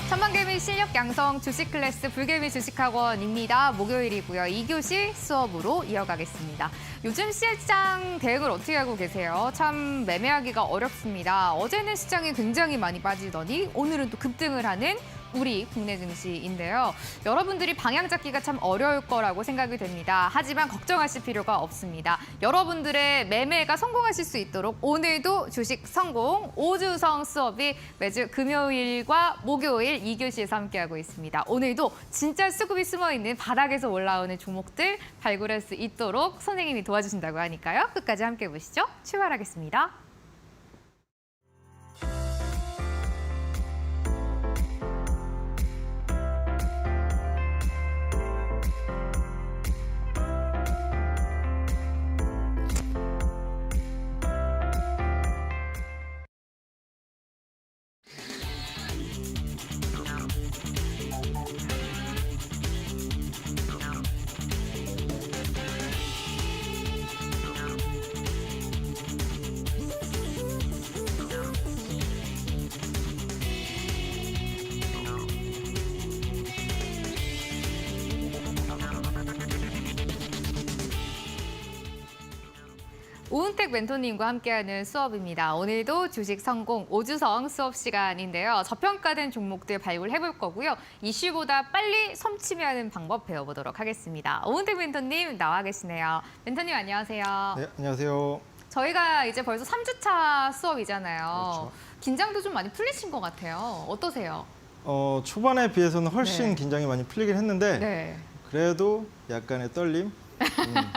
천만개미 실력 양성 주식 클래스 불개미 주식학원입니다. 목요일이고요. 2교시 수업으로 이어가겠습니다. 요즘 시장 대응을 어떻게 하고 계세요? 참 매매하기가 어렵습니다. 어제는 시장이 굉장히 많이 빠지더니 오늘은 또 급등을 하는 우리 국내 증시인데요. 여러분들이 방향 잡기가 참 어려울 거라고 생각이 됩니다. 하지만 걱정하실 필요가 없습니다. 여러분들의 매매가 성공하실 수 있도록 오늘도 주식 성공 5주성 수업이 매주 금요일과 목요일 2교시에서 함께하고 있습니다. 오늘도 진짜 수급이 숨어있는 바닥에서 올라오는 종목들 발굴할 수 있도록 선생님이 도와주신다고 하니까요. 끝까지 함께 보시죠. 출발하겠습니다. 오은택 멘토님과 함께하는 수업입니다. 오늘도 주식 성공 5주성 수업 시간인데요. 저평가된 종목들 발굴해볼 거고요. 이슈보다 빨리 섬취하는 방법 배워보도록 하겠습니다. 오은택 멘토님 나와 계시네요. 멘토님 안녕하세요. 네, 안녕하세요. 저희가 이제 벌써 3주차 수업이잖아요. 그렇죠. 긴장도 좀 많이 풀리신 것 같아요. 어떠세요? 초반에 비해서는 훨씬 네. 긴장이 많이 풀리긴 했는데 네. 그래도 약간의 떨림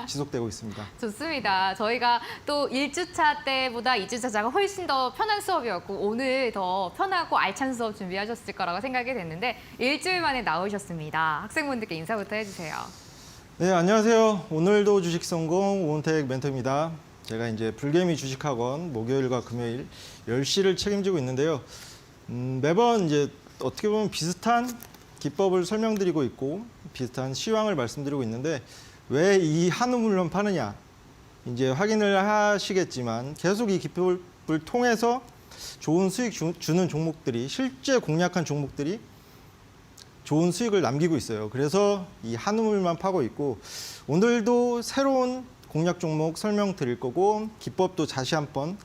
지속되고 있습니다. 좋습니다. 저희가 또 1주차 때보다 2주차가 훨씬 더 편한 수업이었고 오늘 더 편하고 알찬 수업 준비하셨을 거라고 생각이 됐는데 일주일 만에 나오셨습니다. 학생분들께 인사부터 해주세요. 네, 안녕하세요. 오늘도 주식 성공 오은택 멘토입니다. 제가 이제 불개미 주식학원 목요일과 금요일 10시를 책임지고 있는데요. 매번 이제 어떻게 보면 비슷한 기법을 설명드리고 있고 비슷한 시황을 말씀드리고 있는데 왜 이 한우물만 파느냐? 이제 확인을 하시겠지만 계속 이 기법을 통해서 좋은 수익 주는 종목들이 실제 공략한 종목들이 좋은 수익을 남기고 있어요. 그래서 이 한우물만 파고 있고 오늘도 새로운 공략 종목 설명드릴 거고 기법도 다시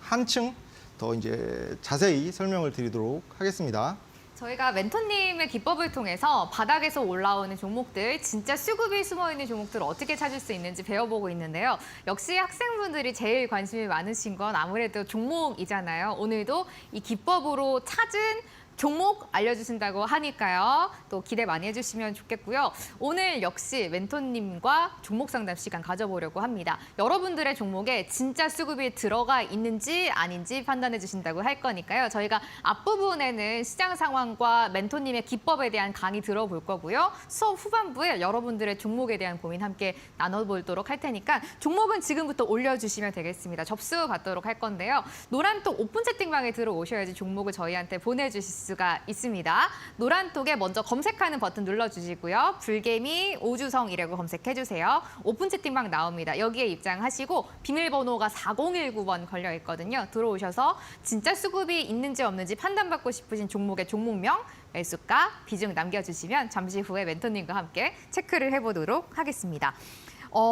한층 더 이제 자세히 설명을 드리도록 하겠습니다. 저희가 멘토님의 기법을 통해서 바닥에서 올라오는 종목들, 진짜 수급이 숨어있는 종목들을 어떻게 찾을 수 있는지 배워보고 있는데요. 역시 학생분들이 제일 관심이 많으신 건 아무래도 종목이잖아요. 오늘도 이 기법으로 찾은 종목 알려주신다고 하니까요. 또 기대 많이 해주시면 좋겠고요. 오늘 역시 멘토님과 종목 상담 시간 가져보려고 합니다. 여러분들의 종목에 진짜 수급이 들어가 있는지 아닌지 판단해 주신다고 할 거니까요. 저희가 앞부분에는 시장 상황과 멘토님의 기법에 대한 강의 들어볼 거고요. 수업 후반부에 여러분들의 종목에 대한 고민 함께 나눠보도록 할 테니까 종목은 지금부터 올려주시면 되겠습니다. 접수 받도록 할 건데요. 노란톡 오픈 채팅방에 들어오셔야지 종목을 저희한테 보내주실 수가 있습니다. 노란톡에 먼저 검색하는 버튼 눌러주시고요. 불개미 5주성이라고 검색해주세요. 오픈 채팅방 나옵니다. 여기에 입장하시고 비밀번호가 4019번 걸려 있거든요. 들어오셔서 진짜 수급이 있는지 없는지 판단받고 싶으신 종목의 종목명, 매수가, 비중 남겨주시면 잠시 후에 멘토님과 함께 체크를 해보도록 하겠습니다.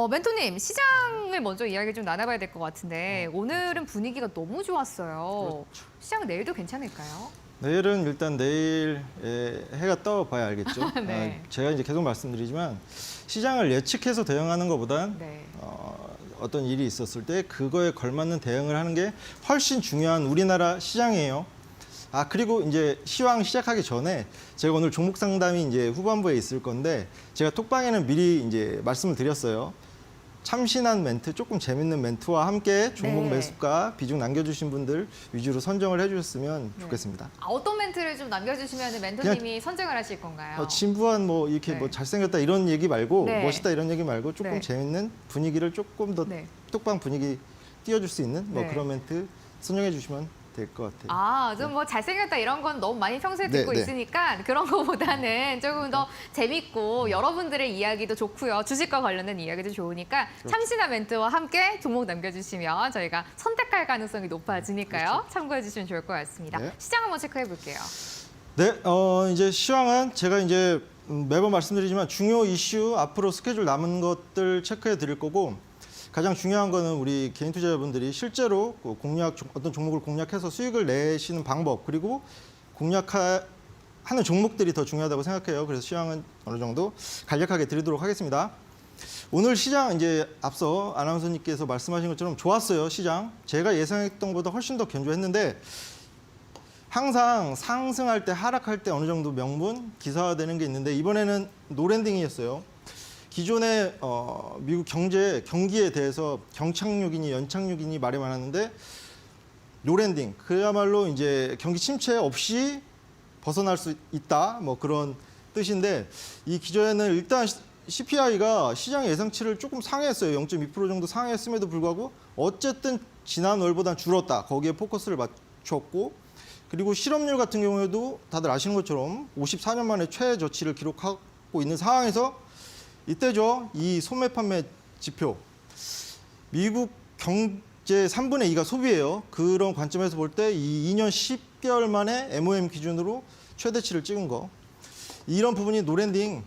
멘토님, 시장을 먼저 이야기 좀 나눠봐야 될 것 같은데 오늘은 분위기가 너무 좋았어요. 그렇죠. 시장 내일도 괜찮을까요? 내일은 일단 내일 해가 떠봐야 알겠죠. 네. 제가 이제 계속 말씀드리지만 시장을 예측해서 대응하는 것보단 네. 어떤 일이 있었을 때 그거에 걸맞는 대응을 하는 게 훨씬 중요한 우리나라 시장이에요. 그리고 이제 시황 시작하기 전에 제가 오늘 종목 상담이 이제 후반부에 있을 건데 제가 톡방에는 미리 이제 말씀을 드렸어요. 참신한 멘트, 조금 재밌는 멘트와 함께 종목 네. 매수가 비중 남겨주신 분들 위주로 선정을 해주셨으면 좋겠습니다. 어떤 멘트를 좀 남겨주시면 멘토님이 선정을 하실 건가요? 진부한 뭐 이렇게 네. 뭐 잘생겼다 이런 얘기 말고 네. 멋있다 이런 얘기 말고 조금 네. 재밌는 분위기를 조금 더 네. 톡방 분위기 띄워줄 수 있는 뭐 네. 그런 멘트 선정해 주시면 될 것 같아요. 좀 뭐 잘생겼다 이런 건 너무 많이 평소에 네, 듣고 네. 있으니까 그런 거보다는 조금 더 재밌고 여러분들의 이야기도 좋고요. 주식과 관련된 이야기도 좋으니까 참신한 멘트와 함께 종목 남겨주시면 저희가 선택할 가능성이 높아지니까요. 참고해 주시면 좋을 것 같습니다. 네. 시장 한번 체크해 볼게요. 네, 이제 시황은 제가 이제 매번 말씀드리지만 중요 이슈 앞으로 스케줄 남은 것들 체크해 드릴 거고 가장 중요한 거는 우리 개인 투자자분들이 실제로 그 어떤 종목을 공략해서 수익을 내시는 방법 그리고 공략하는 종목들이 더 중요하다고 생각해요. 그래서 시황은 어느 정도 간략하게 드리도록 하겠습니다. 오늘 시장 이제 앞서 아나운서님께서 말씀하신 것처럼 좋았어요. 시장 제가 예상했던 것보다 훨씬 더 견조했는데 항상 상승할 때 하락할 때 어느 정도 명분 기사화되는 게 있는데 이번에는 노랜딩이었어요. 기존의 미국 경기에 대해서 경착륙이니 연착륙이니 말이 많았는데 노랜딩 그야말로 이제 경기 침체 없이 벗어날 수 있다 뭐 그런 뜻인데 이 기조에는 일단 CPI가 시장 예상치를 조금 상회했어요. 0.2% 정도 상회했음에도 불구하고 어쨌든 지난 월보다 줄었다. 거기에 포커스를 맞췄고 그리고 실업률 같은 경우에도 다들 아시는 것처럼 54년 만에 최저치를 기록하고 있는 상황에서 이때죠. 이 소매 판매 지표. 미국 경제 3분의 2가 소비예요. 그런 관점에서 볼 때 이 2년 10개월 만에 MOM 기준으로 최대치를 찍은 거. 이런 부분이 노랜딩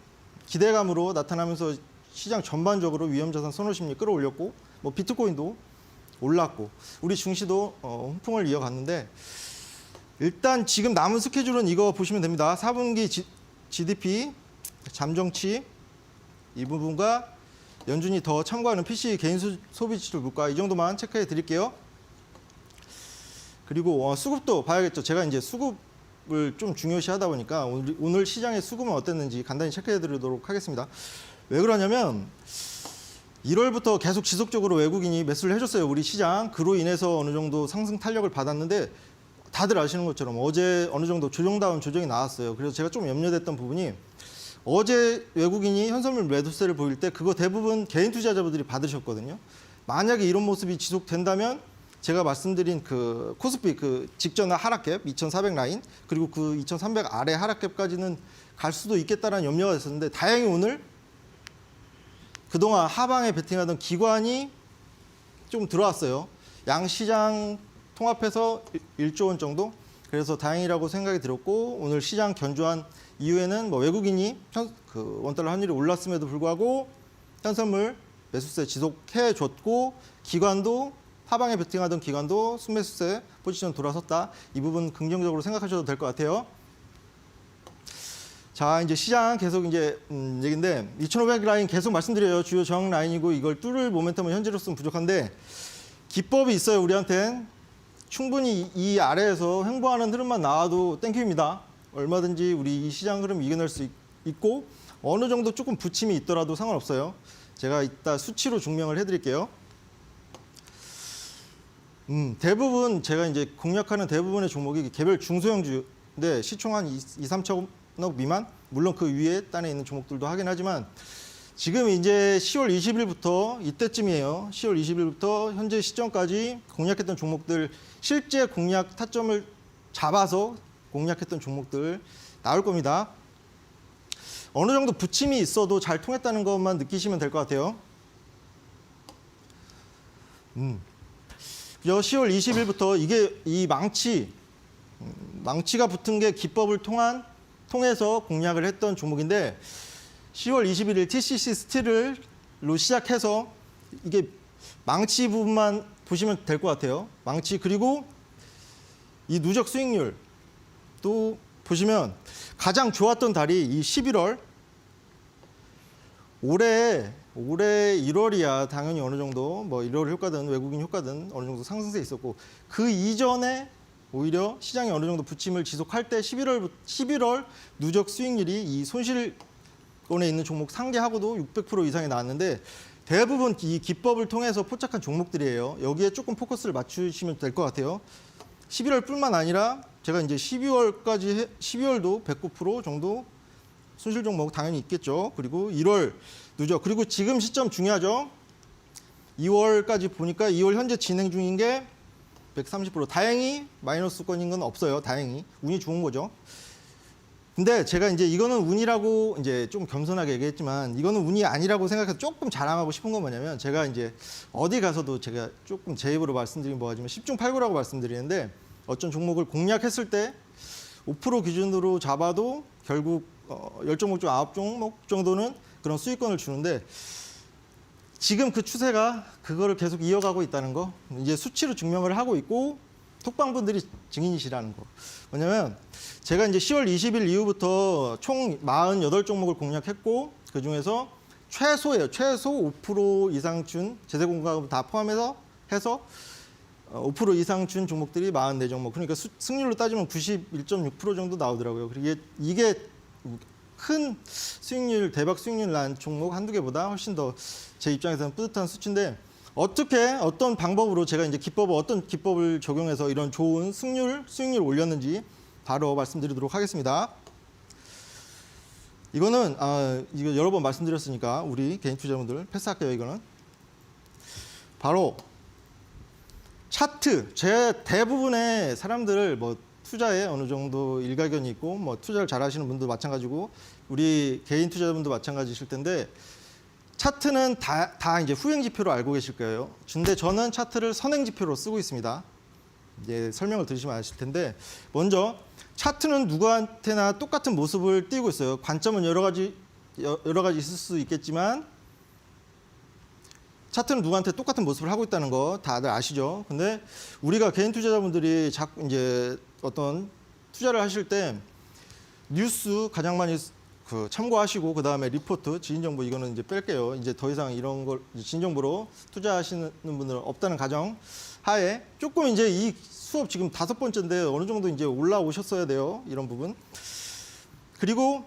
기대감으로 나타나면서 시장 전반적으로 위험자산 선호 심리 끌어올렸고 뭐 비트코인도 올랐고 우리 증시도 훈풍을 이어갔는데 일단 지금 남은 스케줄은 이거 보시면 됩니다. 4분기 GDP, 잠정치 이 부분과 연준이 더 참고하는 PC 개인 소비 지출 물가 이 정도만 체크해 드릴게요. 그리고 수급도 봐야겠죠. 제가 이제 수급을 좀 중요시하다 보니까 오늘 시장의 수급은 어땠는지 간단히 체크해 드리도록 하겠습니다. 왜 그러냐면 1월부터 계속 지속적으로 외국인이 매수를 해줬어요. 우리 시장. 그로 인해서 어느 정도 상승 탄력을 받았는데 다들 아시는 것처럼 어제 어느 정도 조정다운 조정이 나왔어요. 그래서 제가 좀 염려됐던 부분이 어제 외국인이 현선물 매도세를 보일 때 그거 대부분 개인 투자자분들이 받으셨거든요. 만약에 이런 모습이 지속된다면 제가 말씀드린 그 코스피 그 직전 하락갭 2,400 라인 그리고 그 2,300 아래 하락갭까지는 갈 수도 있겠다라는 염려가 있었는데 다행히 오늘 그동안 하방에 베팅하던 기관이 좀 들어왔어요. 양시장 통합해서 1조 원 정도. 그래서 다행이라고 생각이 들었고 오늘 시장 견조한 이후에는 뭐 외국인이 그 원달러 환율이 올랐음에도 불구하고 현선물 매수세 지속해줬고 기관도 하방에 베팅하던 기관도 순매수세 포지션 돌아섰다. 이 부분 긍정적으로 생각하셔도 될 것 같아요. 자 이제 시장 계속 이제 얘기인데 2,500 라인 계속 말씀드려요. 주요 저항 라인이고 이걸 뚫을 모멘텀은 현재로서는 부족한데 기법이 있어요. 우리한텐 충분히 이 아래에서 횡보하는 흐름만 나와도 땡큐입니다. 얼마든지 우리 이 시장 흐름 이겨낼 수 있고 어느 정도 조금 부침이 있더라도 상관없어요. 제가 이따 수치로 증명을 해드릴게요. 대부분 제가 이제 공략하는 대부분의 종목이 개별 중소형주인데 시총 한 2, 3천억 미만 물론 그 위에 단에 있는 종목들도 하긴 하지만 지금 이제 10월 20일부터 이때쯤이에요. 10월 20일부터 현재 시점까지 공략했던 종목들 실제 공략 타점을 잡아서 공략했던 종목들 나올 겁니다. 어느 정도 부침이 있어도 잘 통했다는 것만 느끼시면 될 것 같아요. 10월 20일부터 이게 이 망치가 붙은 게 기법을 통해서 공략을 했던 종목인데 10월 21일 TCC 스틸로 시작해서 이게 망치 부분만 보시면 될 것 같아요. 망치 그리고 이 누적 수익률 또 보시면 가장 좋았던 달이 이 11월 올해 1월이야 당연히 어느 정도 뭐 1월 효과든 외국인 효과든 어느 정도 상승세 있었고 그 이전에 오히려 시장이 어느 정도 부침을 지속할 때 11월 누적 수익률이 이 손실권에 있는 종목 상계하고도 600% 이상이 나왔는데 대부분 이 기법을 통해서 포착한 종목들이에요. 여기에 조금 포커스를 맞추시면 될 것 같아요. 11월뿐만 아니라 제가 이제 12월도 109% 정도 손실 종목 당연히 있겠죠. 그리고 1월 누적 그리고 지금 시점 중요하죠. 2월까지 보니까 2월 현재 진행 중인 게 130% 다행히 마이너스권인 건 없어요. 다행히 운이 좋은 거죠. 근데 제가 이제 이거는 운이라고 이제 좀 겸손하게 얘기했지만 이거는 운이 아니라고 생각해서 조금 자랑하고 싶은 건 뭐냐면 제가 이제 어디 가서도 제가 조금 제 입으로 말씀드리긴 뭐하지만 10중 8구라고 말씀드리는데 어떤 종목을 공략했을 때 5% 기준으로 잡아도 결국 10종목 중 9종목 정도는 그런 수익권을 주는데 지금 그 추세가 그거를 계속 이어가고 있다는 거, 이제 수치로 증명을 하고 있고 톡방분들이 증인이시라는 거. 뭐냐면 제가 이제 10월 20일 이후부터 총 48종목을 공략했고 그 중에서 최소예요. 최소 5% 이상 준 제세공과금 다 포함해서 해서 5% 이상 준 종목들이 44종목. 그러니까 승률로 따지면 91.6% 정도 나오더라고요. 그리고 이게 큰 수익률, 대박 수익률 난 종목 한두 개보다 훨씬 더 제 입장에서는 뿌듯한 수치인데 어떤 방법으로 제가 이제 어떤 기법을 적용해서 이런 좋은 수익률 올렸는지 바로 말씀드리도록 하겠습니다. 이거는 이거 여러 번 말씀드렸으니까 우리 개인 투자자분들 패스할게요. 이거는 바로 차트. 제 대부분의 사람들을 뭐 투자에 어느 정도 일가견이 있고 뭐 투자를 잘하시는 분도 마찬가지고 우리 개인 투자자분도 마찬가지실 텐데 차트는 다 이제 후행 지표로 알고 계실 거예요. 근데 저는 차트를 선행 지표로 쓰고 있습니다. 이제 설명을 들으시면 아실 텐데 먼저 차트는 누구한테나 똑같은 모습을 띄고 있어요. 관점은 여러 가지 있을 수 있겠지만 차트는 누구한테 똑같은 모습을 하고 있다는 거 다들 아시죠? 근데 우리가 개인 투자자분들이 자꾸 이제 어떤 투자를 하실 때 뉴스 가장 많이 참고하시고 그 다음에 리포트, 지인 정보 이거는 이제 뺄게요. 이제 더 이상 이런 걸 지인 정보로 투자하시는 분들은 없다는 가정 하에 조금 이제 이 수업 지금 5번째인데 어느 정도 이제 올라오셨어야 돼요. 이런 부분. 그리고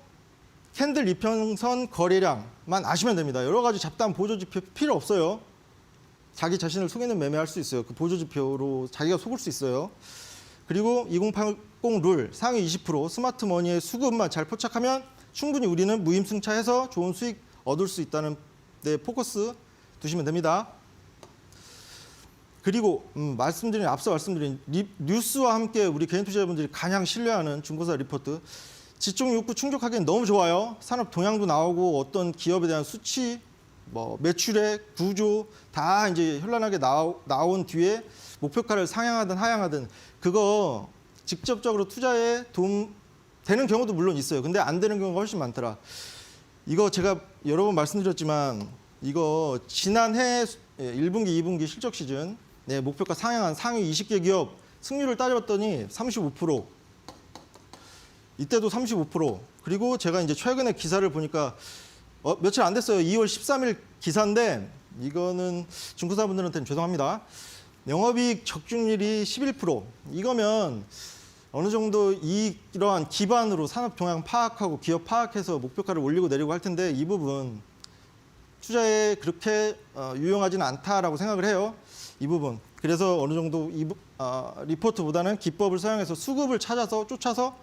캔들 이평선 거래량만 아시면 됩니다. 여러 가지 잡다한 보조지표 필요 없어요. 자기 자신을 속이는 매매할 수 있어요. 그 보조지표로 자기가 속을 수 있어요. 그리고 2080 룰 상위 20% 스마트 머니의 수급만 잘 포착하면 충분히 우리는 무임승차해서 좋은 수익 얻을 수 있다는 데 포커스 두시면 됩니다. 그리고 앞서 말씀드린 뉴스와 함께 우리 개인 투자자분들이 가장 신뢰하는 중고사 리포트. 지적 욕구 충족하기엔 너무 좋아요. 산업 동향도 나오고 어떤 기업에 대한 수치, 뭐 매출액, 구조 다 이제 현란하게 나온 뒤에 목표가를 상향하든 하향하든 그거 직접적으로 투자에 도움 되는 경우도 물론 있어요. 근데 안 되는 경우가 훨씬 많더라. 이거 제가 여러 번 말씀드렸지만 이거 지난해 1분기, 2분기 실적 시즌 목표가 상향한 상위 20개 기업 승률을 따져봤더니 35%. 이때도 35%. 그리고 제가 이제 최근에 기사를 보니까 며칠 안 됐어요. 2월 13일 기사인데 이거는 중고사분들한테는 죄송합니다. 영업이익 적중률이 11%. 이거면 어느 정도 이러한 기반으로 산업 동향 파악하고 기업 파악해서 목표가를 올리고 내리고 할 텐데 이 부분 투자에 그렇게 유용하지는 않다라고 생각을 해요. 이 부분. 그래서 어느 정도 리포트보다는 기법을 사용해서 수급을 쫓아서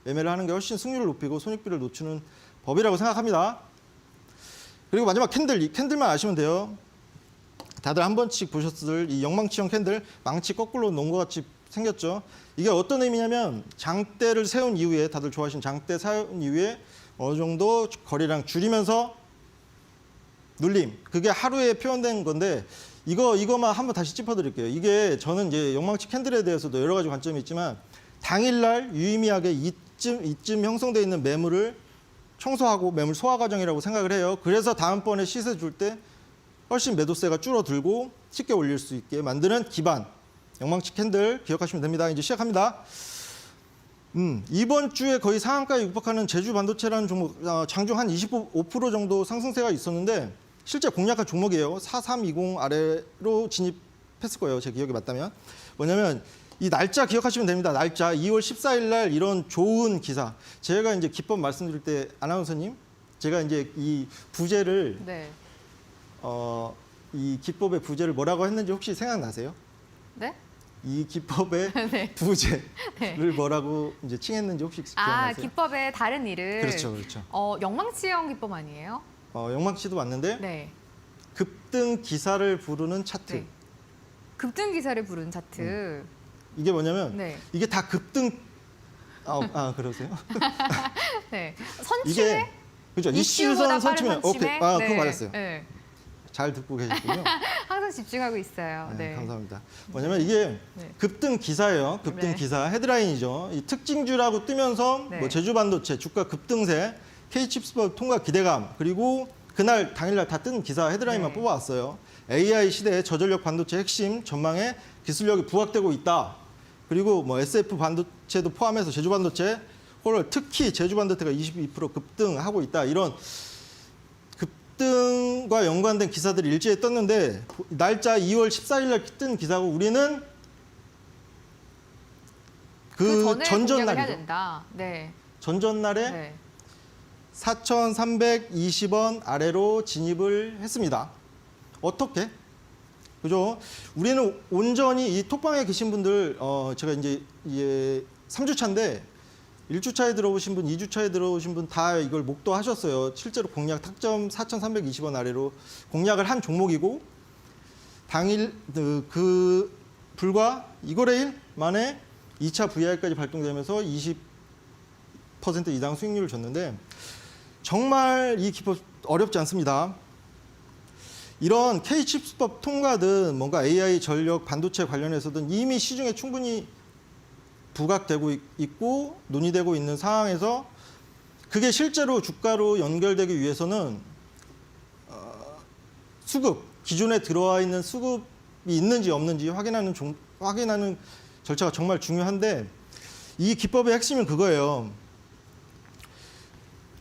매매를 하는 게 훨씬 승률을 높이고 손익비를 놓치는 법이라고 생각합니다. 그리고 마지막 캔들만 아시면 돼요. 다들 한 번씩 보셨을 이 영망치형 캔들, 망치 거꾸로 놓은 것 같이 생겼죠. 이게 어떤 의미냐면 장대를 세운 이후에 다들 좋아하시는 장대 세운 이후에 어느 정도 거래량 줄이면서 눌림. 그게 하루에 표현된 건데 이거만 한번 다시 짚어드릴게요. 이게 저는 이제 영망치 캔들에 대해서도 여러 가지 관점이 있지만 당일날 유의미하게 이쯤 형성되어 있는 매물을 청소하고 매물 소화 과정이라고 생각을 해요. 그래서 다음번에 시세 줄 때 훨씬 매도세가 줄어들고 쉽게 올릴 수 있게 만드는 기반. 영망치 캔들 기억하시면 됩니다. 이제 시작합니다. 이번 주에 거의 상한가에 육박하는 제주 반도체라는 종목, 장중 한 25% 정도 상승세가 있었는데 실제 공략한 종목이에요. 4320 아래로 진입했을 거예요. 제 기억이 맞다면. 뭐냐면 이 날짜 기억하시면 됩니다. 날짜 2월 14일 날 이런 좋은 기사. 제가 이제 기법 말씀드릴 때 아나운서님, 제가 이제 이 부제를 이 기법의 부제를 뭐라고 했는지 혹시 생각나세요? 네? 이 기법의 네. 부제를 뭐라고 이제 칭했는지 혹시 기억나세요? 기법의 다른 이름. 그렇죠, 그렇죠. 영망치형 기법 아니에요? 영망치도 맞는데 네. 급등 기사를 부르는 차트. 네. 급등 기사를 부른 차트. 이게 뭐냐면 네. 이게 다 급등. 그러세요? 네. 선취? 이게 그렇죠. 이슈보다 이슈선 선취면 빠른 선취매? 오케이. 그거 맞았어요. 네. 잘 듣고 계셨군요. 항상 항상 집중하고 있어요. 네, 네. 감사합니다. 뭐냐면 이게 네. 급등 기사예요. 급등 네. 기사 헤드라인이죠. 이 특징주라고 뜨면서 네. 뭐 제주반도체 주가 급등세, K칩스법 통과 기대감, 그리고 그날 당일날 다 뜬 기사 헤드라인만 네. 뽑아왔어요. AI 시대의 저전력 반도체 핵심 전망에 기술력이 부각되고 있다. 그리고 뭐 SF 반도체도 포함해서 제주반도체 홀 특히 제주반도체가 22% 급등하고 있다. 이런 급등과 연관된 기사들이 일제히 떴는데 날짜 2월 14일 날 뜬 기사고 우리는 그 전에 공략을 해야 전전날이죠. 된다. 네. 전전날에 네. 4,320원 아래로 진입을 했습니다. 어떻게? 그죠? 우리는 온전히 이 톡방에 계신 분들, 제가 이제 3주차인데 1주차에 들어오신 분, 2주차에 들어오신 분 다 이걸 목도하셨어요. 실제로 공략 탁점 4,320원 아래로 공략을 한 종목이고 당일 불과 이거래일 만에 2차 VR까지 발동되면서 20% 이상 수익률을 줬는데 정말 이 기법 어렵지 않습니다. 이런 K칩스법 통과든 뭔가 AI 전력 반도체 관련해서든 이미 시중에 충분히 부각되고 있고 논의되고 있는 상황에서 그게 실제로 주가로 연결되기 위해서는 수급, 기존에 들어와 있는 수급이 있는지 없는지 확인하는 절차가 정말 중요한데 이 기법의 핵심은 그거예요.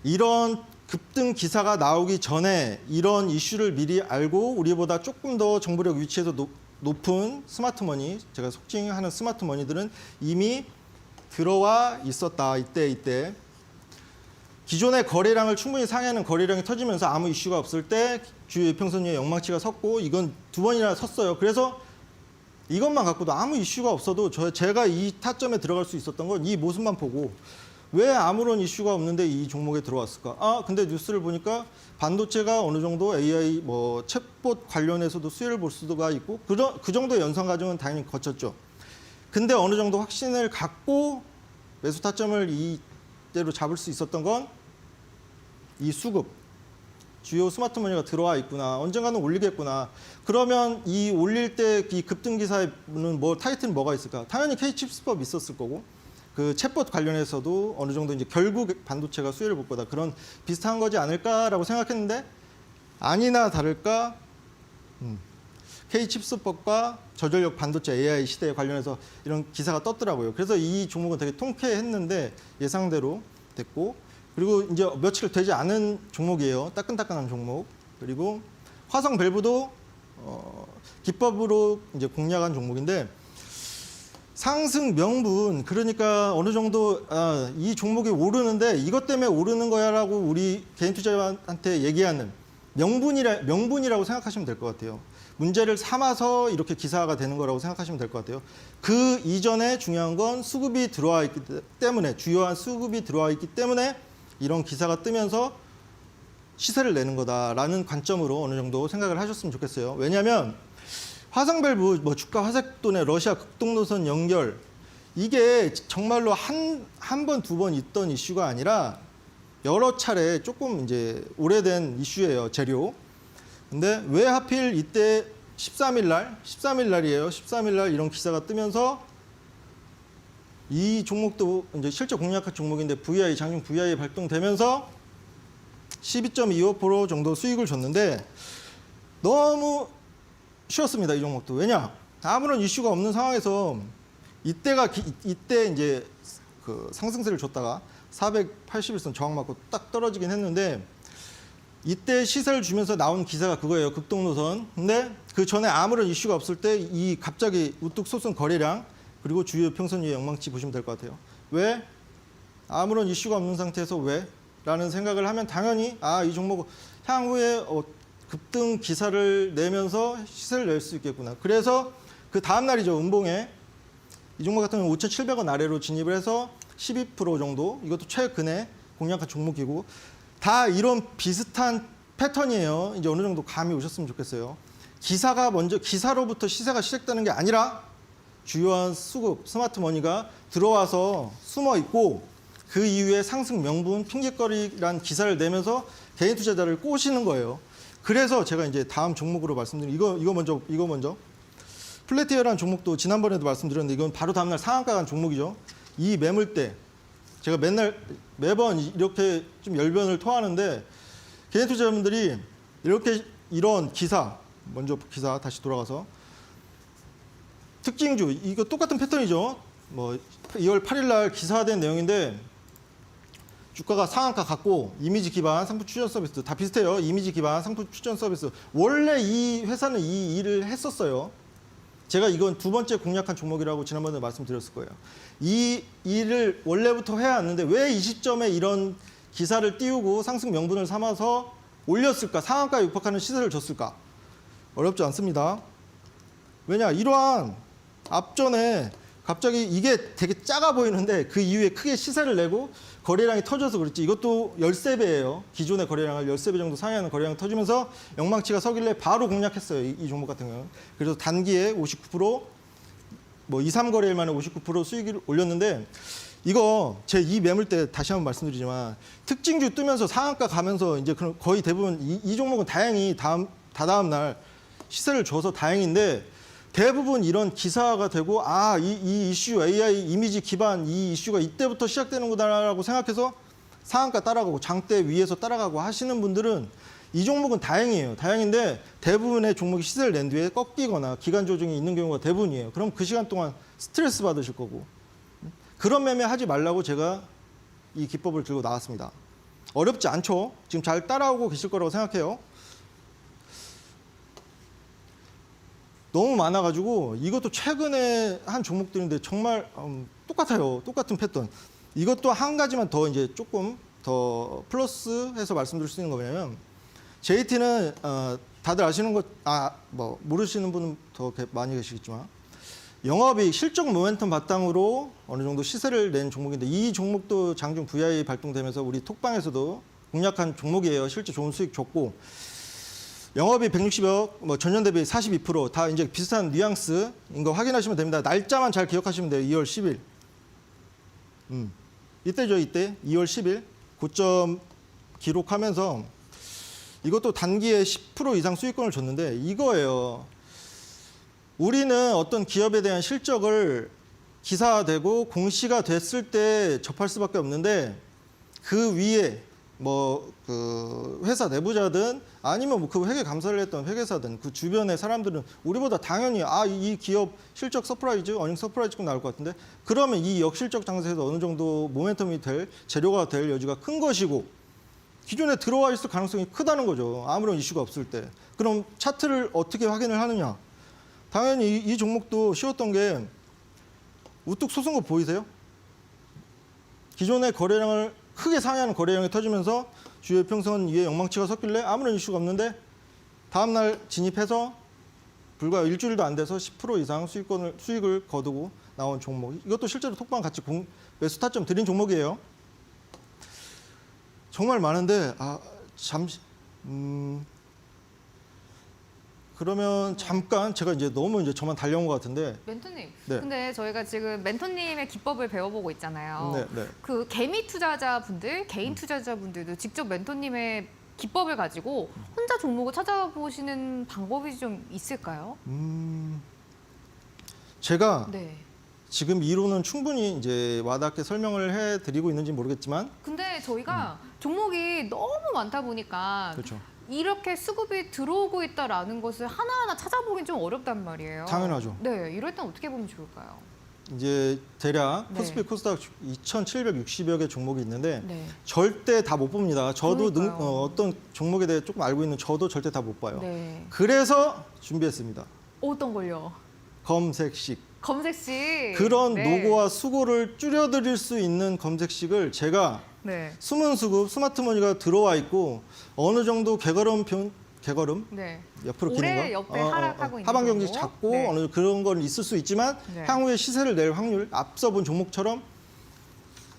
이런 급등 기사가 나오기 전에 이런 이슈를 미리 알고 우리보다 조금 더 정보력 위치에서 높은 스마트머니, 제가 속칭하는 스마트머니들은 이미 들어와 있었다. 이때. 기존의 거래량을 충분히 상회하는 거래량이 터지면서 아무 이슈가 없을 때 주요 이평선위에 영망치가 섰고 이건 2번이나 섰어요. 그래서 이것만 갖고도 아무 이슈가 없어도 제가 이 타점에 들어갈 수 있었던 건 이 모습만 보고 왜 아무런 이슈가 없는데 이 종목에 들어왔을까? 근데 뉴스를 보니까 반도체가 어느 정도 AI 뭐 챗봇 관련해서도 수혜를 볼 수가 있고 그 정도의 연상 과정은 당연히 거쳤죠. 근데 어느 정도 확신을 갖고 매수 타점을 이대로 잡을 수 있었던 건 이 수급, 주요 스마트머니가 들어와 있구나. 언젠가는 올리겠구나. 그러면 이 올릴 때 이 급등 기사에는 타이틀은 뭐가 있을까? 당연히 K칩스법 있었을 거고 그 챗봇 관련해서도 어느 정도 이제 결국 반도체가 수혜를 볼 거다. 그런 비슷한 거지 않을까라고 생각했는데 아니나 다를까 K칩스법과 저전력 반도체 AI 시대에 관련해서 이런 기사가 떴더라고요. 그래서 이 종목은 되게 통쾌했는데 예상대로 됐고 그리고 이제 며칠 되지 않은 종목이에요. 따끈따끈한 종목. 그리고 화성 밸브도 기법으로 이제 공략한 종목인데 상승 명분 그러니까 어느 정도 이 종목이 오르는데 이것 때문에 오르는 거야라고 우리 개인 투자자한테 얘기하는 명분이라고 생각하시면 될 것 같아요. 문제를 삼아서 이렇게 기사가 되는 거라고 생각하시면 될 것 같아요. 그 이전에 중요한 건 수급이 들어와 있기 때문에 주요한 수급이 들어와 있기 때문에 이런 기사가 뜨면서 시세를 내는 거다라는 관점으로 어느 정도 생각을 하셨으면 좋겠어요. 왜냐하면 화성밸브, 주가 화색돈의 러시아 극동노선 연결 이게 정말로 한 번, 두 번 있던 이슈가 아니라 여러 차례 조금 이제 오래된 이슈예요, 재료. 근데 왜 하필 이때 13일 날이에요. 13일 날 이런 기사가 뜨면서 이 종목도 이제 실제 공략한 종목인데 장중 VI 발동되면서 12.25% 정도 수익을 줬는데 너무 쉬웠습니다. 이 종목도. 왜냐? 아무런 이슈가 없는 상황에서 이때 이제 그 상승세를 줬다가 481선 저항 맞고 딱 떨어지긴 했는데 이때 시세를 주면서 나온 기사가 그거예요. 극동노선. 근데 그 전에 아무런 이슈가 없을 때 이 갑자기 우뚝 솟은 거래량 그리고 주요 평선 위의 영망치 보시면 될 것 같아요. 왜? 아무런 이슈가 없는 상태에서 왜? 라는 생각을 하면 당연히 이 종목 향후에 급등 기사를 내면서 시세를 낼 수 있겠구나. 그래서 그 다음 날이죠. 음봉에 이 종목 같은 경우는 5,700원 아래로 진입을 해서 12% 정도 이것도 최근에 공략한 종목이고 다 이런 비슷한 패턴이에요. 이제 어느 정도 감이 오셨으면 좋겠어요. 기사로부터 시세가 시작되는 게 아니라 주요한 수급, 스마트머니가 들어와서 숨어 있고 그 이후에 상승 명분, 핑계거리란 기사를 내면서 개인 투자자를 꼬시는 거예요. 그래서 제가 이제 다음 종목으로 말씀드린 이거 먼저 플래티어라는 종목도 지난번에도 말씀드렸는데 이건 바로 다음날 상한가 간 종목이죠. 이 매물대 제가 매번 이렇게 좀 열변을 토하는데 개인 투자자분들이 이런 기사 먼저 기사 다시 돌아가서 특징주 이거 똑같은 패턴이죠. 뭐 2월 8일 날 기사화된 내용인데 주가가 상한가 갖고 이미지 기반 상품 추천 서비스 다 비슷해요. 이미지 기반 상품 추천 서비스 원래 이 회사는 이 일을 했었어요. 제가 이건 두 번째 공략한 종목이라고 지난번에 말씀드렸을 거예요. 이 일을 원래부터 해야 하는데 왜 이 시점에 이런 기사를 띄우고 상승 명분을 삼아서 올렸을까? 상한가에 육박하는 시세를 줬을까? 어렵지 않습니다. 왜냐? 이러한 앞전에 갑자기 이게 되게 작아 보이는데 그 이후에 크게 시세를 내고 거래량이 터져서 그렇지. 이것도 13배예요. 기존의 거래량을 13배 정도 상회하는 거래량이 터지면서 영망치가 서길래 바로 공략했어요. 이 종목 같은 경우는. 그래서 단기에 59%, 뭐 2, 3거래일 만에 59% 수익을 올렸는데 이거 제 이 매물대 다시 한번 말씀드리지만 특징주 뜨면서 상한가 가면서 이제 거의 대부분 이 종목은 다행히 다다음 날 시세를 줘서 다행인데 대부분 이런 기사가 되고 이 이슈 AI 이미지 기반 이 이슈가 이때부터 시작되는구나라고 생각해서 상한가 따라가고 장대 위에서 따라가고 하시는 분들은 이 종목은 다행이에요. 다행인데 대부분의 종목이 시세를 낸 뒤에 꺾이거나 기간 조정이 있는 경우가 대부분이에요. 그럼 그 시간 동안 스트레스 받으실 거고 그런 매매 하지 말라고 제가 이 기법을 들고 나왔습니다. 어렵지 않죠? 지금 잘 따라오고 계실 거라고 생각해요. 너무 많아가지고 이것도 최근에 한 종목들인데 정말 똑같아요. 똑같은 패턴. 이것도 한 가지만 더 이제 조금 더 플러스해서 말씀드릴 수 있는 거 뭐냐면 JT는 다들 아시는 것 뭐 모르시는 분은 더 많이 계시겠지만 영업이익 실적 모멘텀 바탕으로 어느 정도 시세를 낸 종목인데 이 종목도 장중 VI 발동되면서 우리 톡방에서도 공략한 종목이에요. 실제 좋은 수익 줬고 영업이익 160억, 뭐 전년 대비 42%다 이제 비슷한 뉘앙스인 거 확인하시면 됩니다. 날짜만 잘 기억하시면 돼요. 2월 10일. 이때죠, 이때 2월 10일 고점 기록하면서 이것도 단기에 10% 이상 수익권을 줬는데 이거예요. 우리는 어떤 기업에 대한 실적을 기사화되고 공시가 됐을 때 접할 수밖에 없는데 그 위에 뭐 그 회사 내부자든 아니면 뭐 그 회계 감사를 했던 회계사든 그 주변의 사람들은 우리보다 당연히 이 기업 실적 서프라이즈, 어닝 서프라이즈가 나올 것 같은데 그러면 이 역실적 장세에서 어느 정도 모멘텀이 될 재료가 될 여지가 큰 것이고 기존에 들어와 있을 가능성이 크다는 거죠. 아무런 이슈가 없을 때. 그럼 차트를 어떻게 확인을 하느냐? 당연히 이 종목도 쉬웠던 게 우뚝 솟은 거 보이세요? 기존의 거래량을 크게 상회하는 거래량이 터지면서 주요 평선 위에 영망치가 섰길래 아무런 이슈가 없는데 다음날 진입해서 불과 일주일도 안 돼서 10% 이상 수익을 거두고 나온 종목. 이것도 실제로 톡방 같이 매수 타점 드린 종목이에요. 정말 많은데 잠시 그러면 잠깐 제가 이제 너무 이제 저만 달려온 것 같은데 멘토님, 네. 근데 저희가 지금 멘토님의 기법을 배워보고 있잖아요. 네. 그 개미 투자자분들, 개인 투자자분들도 직접 멘토님의 기법을 가지고 혼자 종목을 찾아보시는 방법이 좀 있을까요? 제가 네. 지금 이론은 충분히 이제 와닿게 설명을 해드리고 있는지 모르겠지만 근데 저희가 종목이 너무 많다 보니까 그렇죠. 이렇게 수급이 들어오고 있다라는 것을 하나하나 찾아보긴 좀 어렵단 말이에요. 당연하죠. 네, 이럴 땐 어떻게 보면 좋을까요? 이제 대략 네. 코스피 코스닥 2,760여 개 종목이 있는데 네. 절대 다 못 봅니다. 저도 그러니까요. 어떤 종목에 대해 조금 알고 있는 저도 절대 다 못 봐요. 네. 그래서 준비했습니다. 어떤 걸요? 검색식. 검색식. 그런 네. 노고와 수고를 줄여드릴 수 있는 검색식을 제가 네. 숨은 수급 스마트머니가 들어와 있고 어느 정도 개걸음 네. 옆으로 올해 기는 거 옆에 하락하고 있는 하반 경직 정도? 작고 네. 어느 그런 건 있을 수 있지만 네. 향후에 시세를 낼 확률 앞서 본 종목처럼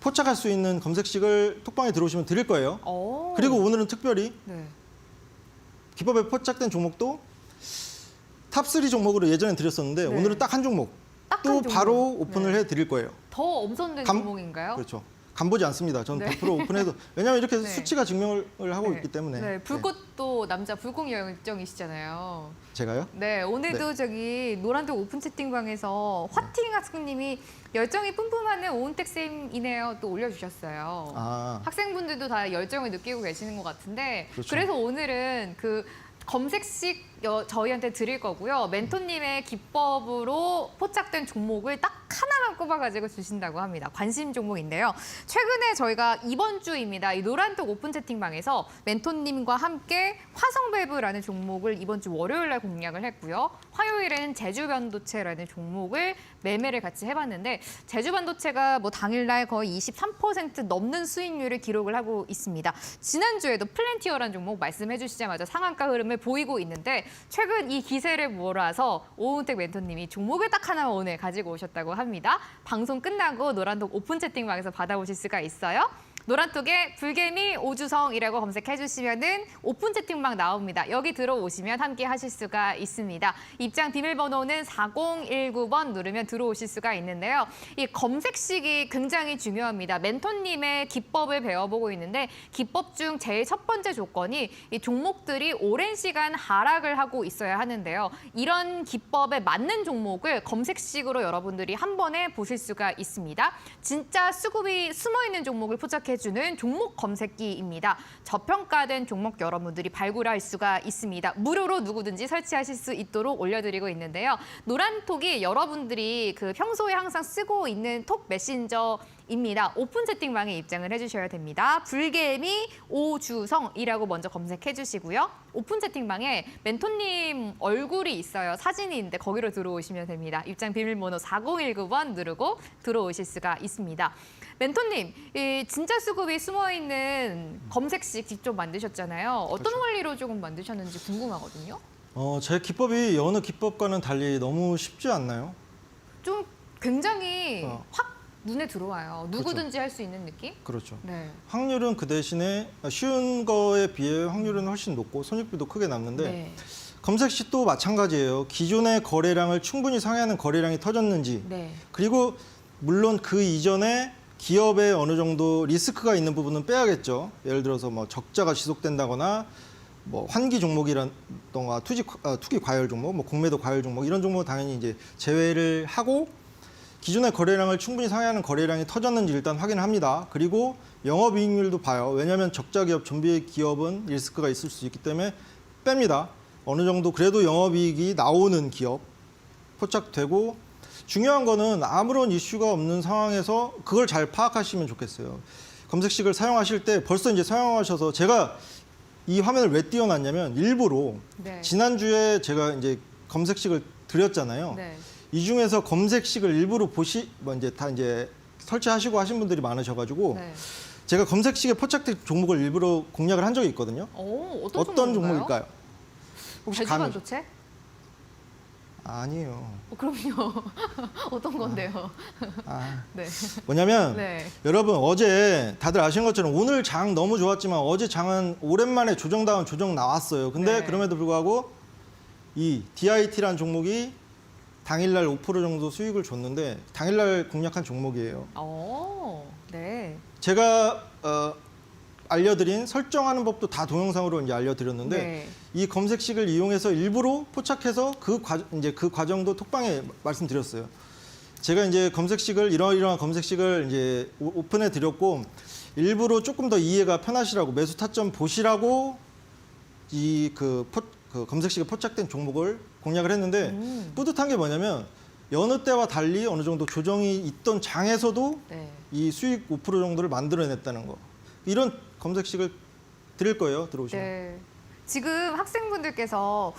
포착할 수 있는 검색식을 톡방에 들어오시면 드릴 거예요. 오. 그리고 오늘은 특별히 네. 기법에 포착된 종목도 탑3 종목으로 예전에 드렸었는데 네. 오늘은 딱 한 종목 딱 또 한 종목. 바로 오픈을 네. 해 드릴 거예요. 더 엄선된 종목인가요? 그렇죠. 간보지 않습니다. 저는 네. 100% 오픈해도 왜냐하면 이렇게 네. 수치가 증명을 하고 네. 있기 때문에. 네, 불꽃도 남자 불꽃 열정이시잖아요. 제가요? 네, 오늘도 저기 노란독 오픈 채팅방에서 화팅 학생님이 열정이 뿜뿜하는 오은택 쌤이네요. 또 올려주셨어요. 아, 학생분들도 다 열정을 느끼고 계시는 것 같은데 그렇죠. 그래서 오늘은 그 검색식 저희한테 드릴 거고요. 멘토님의 기법으로 포착된 종목을 딱 하나만 꼽아가지고 주신다고 합니다. 관심 종목인데요. 최근에 저희가 이번 주입니다. 이 노란톡 오픈 채팅방에서 멘토님과 함께 화성밸브라는 종목을 이번 주 월요일 날 공략을 했고요. 화요일에는 제주반도체라는 종목을 매매를 같이 해봤는데 제주반도체가 뭐 당일날 거의 23% 넘는 수익률을 기록을 하고 있습니다. 지난주에도 플랜티어라는 종목 말씀해 주시자마자 상한가 흐름을 보이고 있는데 최근 이 기세를 몰아서 오은택 멘토님이 종목을 딱 하나만 오늘 가지고 오셨다고 합니다. 방송 끝나고 노란톡 오픈 채팅방에서 받아보실 수가 있어요. 노란톡에 불개미 오주성이라고 검색해 주시면은 오픈 채팅방 나옵니다. 여기 들어오시면 함께 하실 수가 있습니다. 입장 비밀번호는 4019번 누르면 들어오실 수가 있는데요. 이 검색식이 굉장히 중요합니다. 멘토님의 기법을 배워보고 있는데 기법 중 제일 첫 번째 조건이 이 종목들이 오랜 시간 하락을 하고 있어야 하는데요. 이런 기법에 맞는 종목을 검색식으로 여러분들이 한 번에 보실 수가 있습니다. 진짜 수급이 숨어있는 종목을 포착해 주는 종목 검색기입니다. 저평가된 종목 여러분들이 발굴할 수가 있습니다. 무료로 누구든지 설치하실 수 있도록 올려드리고 있는데요. 노란톡이 여러분들이 그 평소에 항상 쓰고 있는 톡 메신저입니다. 오픈 채팅방에 입장을 해주셔야 됩니다. 불개미 오주성이라고 먼저 검색해 주시고요. 오픈 채팅방에 멘토님 얼굴이 있어요. 사진이 있는데 거기로 들어오시면 됩니다. 입장 비밀번호 4019번 누르고 들어오실 수가 있습니다. 멘토님, 이 진짜 수급이 숨어있는 검색식 직접 만드셨잖아요. 어떤 그렇죠. 원리로 조금 만드셨는지 궁금하거든요. 제 기법이 여느 기법과는 달리 너무 쉽지 않나요? 좀 굉장히 어. 확 눈에 들어와요. 누구든지 할 수 있는 느낌? 그렇죠. 네. 확률은 그 대신에 쉬운 거에 비해 확률은 훨씬 높고 손익비도 크게 남는데 네. 검색식도 마찬가지예요. 기존의 거래량을 충분히 상회하는 거래량이 터졌는지 네. 그리고 물론 그 이전에 기업에 어느 정도 리스크가 있는 부분은 빼야겠죠. 예를 들어서 뭐 적자가 지속된다거나 뭐 환기 종목이라던가 투기 과열 종목, 뭐 공매도 과열 종목 이런 종목은 당연히 이제 제외를 하고 기존의 거래량을 충분히 상회하는 거래량이 터졌는지 일단 확인을 합니다. 그리고 영업이익률도 봐요. 왜냐하면 적자 기업, 좀비 기업은 리스크가 있을 수 있기 때문에 뺍니다. 어느 정도 그래도 영업이익이 나오는 기업 포착되고 중요한 거는 아무런 이슈가 없는 상황에서 그걸 잘 파악하시면 좋겠어요. 검색식을 사용하실 때 벌써 이제 사용하셔서 제가 이 화면을 왜 띄워놨냐면 일부러 네. 지난주에 제가 이제 검색식을 드렸잖아요. 네. 이 중에서 검색식을 일부러 이제 설치하시고 하신 분들이 많으셔가지고 네. 제가 검색식에 포착된 종목을 일부러 공략을 한 적이 있거든요. 오, 어떤 종목일까요? 혹시 감이? 제주반도체? 아니에요. 그럼요. 어떤 건데요? 아, 네. 뭐냐면 네. 여러분 어제 다들 아시는 것처럼 오늘 장 너무 좋았지만 어제 장은 오랜만에 조정다운 조정 나왔어요. 근데 네. 그럼에도 불구하고 이 DIT라는 종목이 당일날 5% 정도 수익을 줬는데 당일날 공략한 종목이에요. 오, 네. 제가 알려드린 설정하는 법도 다 동영상으로 이제 알려드렸는데 네. 이 검색식을 이용해서 일부러 포착해서 그 과정도 톡방에 말씀드렸어요. 제가 이제 검색식을 이러이러한 검색식을 이제 오픈해 드렸고 일부러 조금 더 이해가 편하시라고 매수 타점 보시라고 그 검색식에 포착된 종목을 공략을 했는데 뿌듯한 게 뭐냐면 여느 때와 달리 어느 정도 조정이 있던 장에서도 네. 이 수익 5% 정도를 만들어냈다는 거. 이런 검색식을 드릴 거예요. 들어오시면. 네. 지금 학생분들께서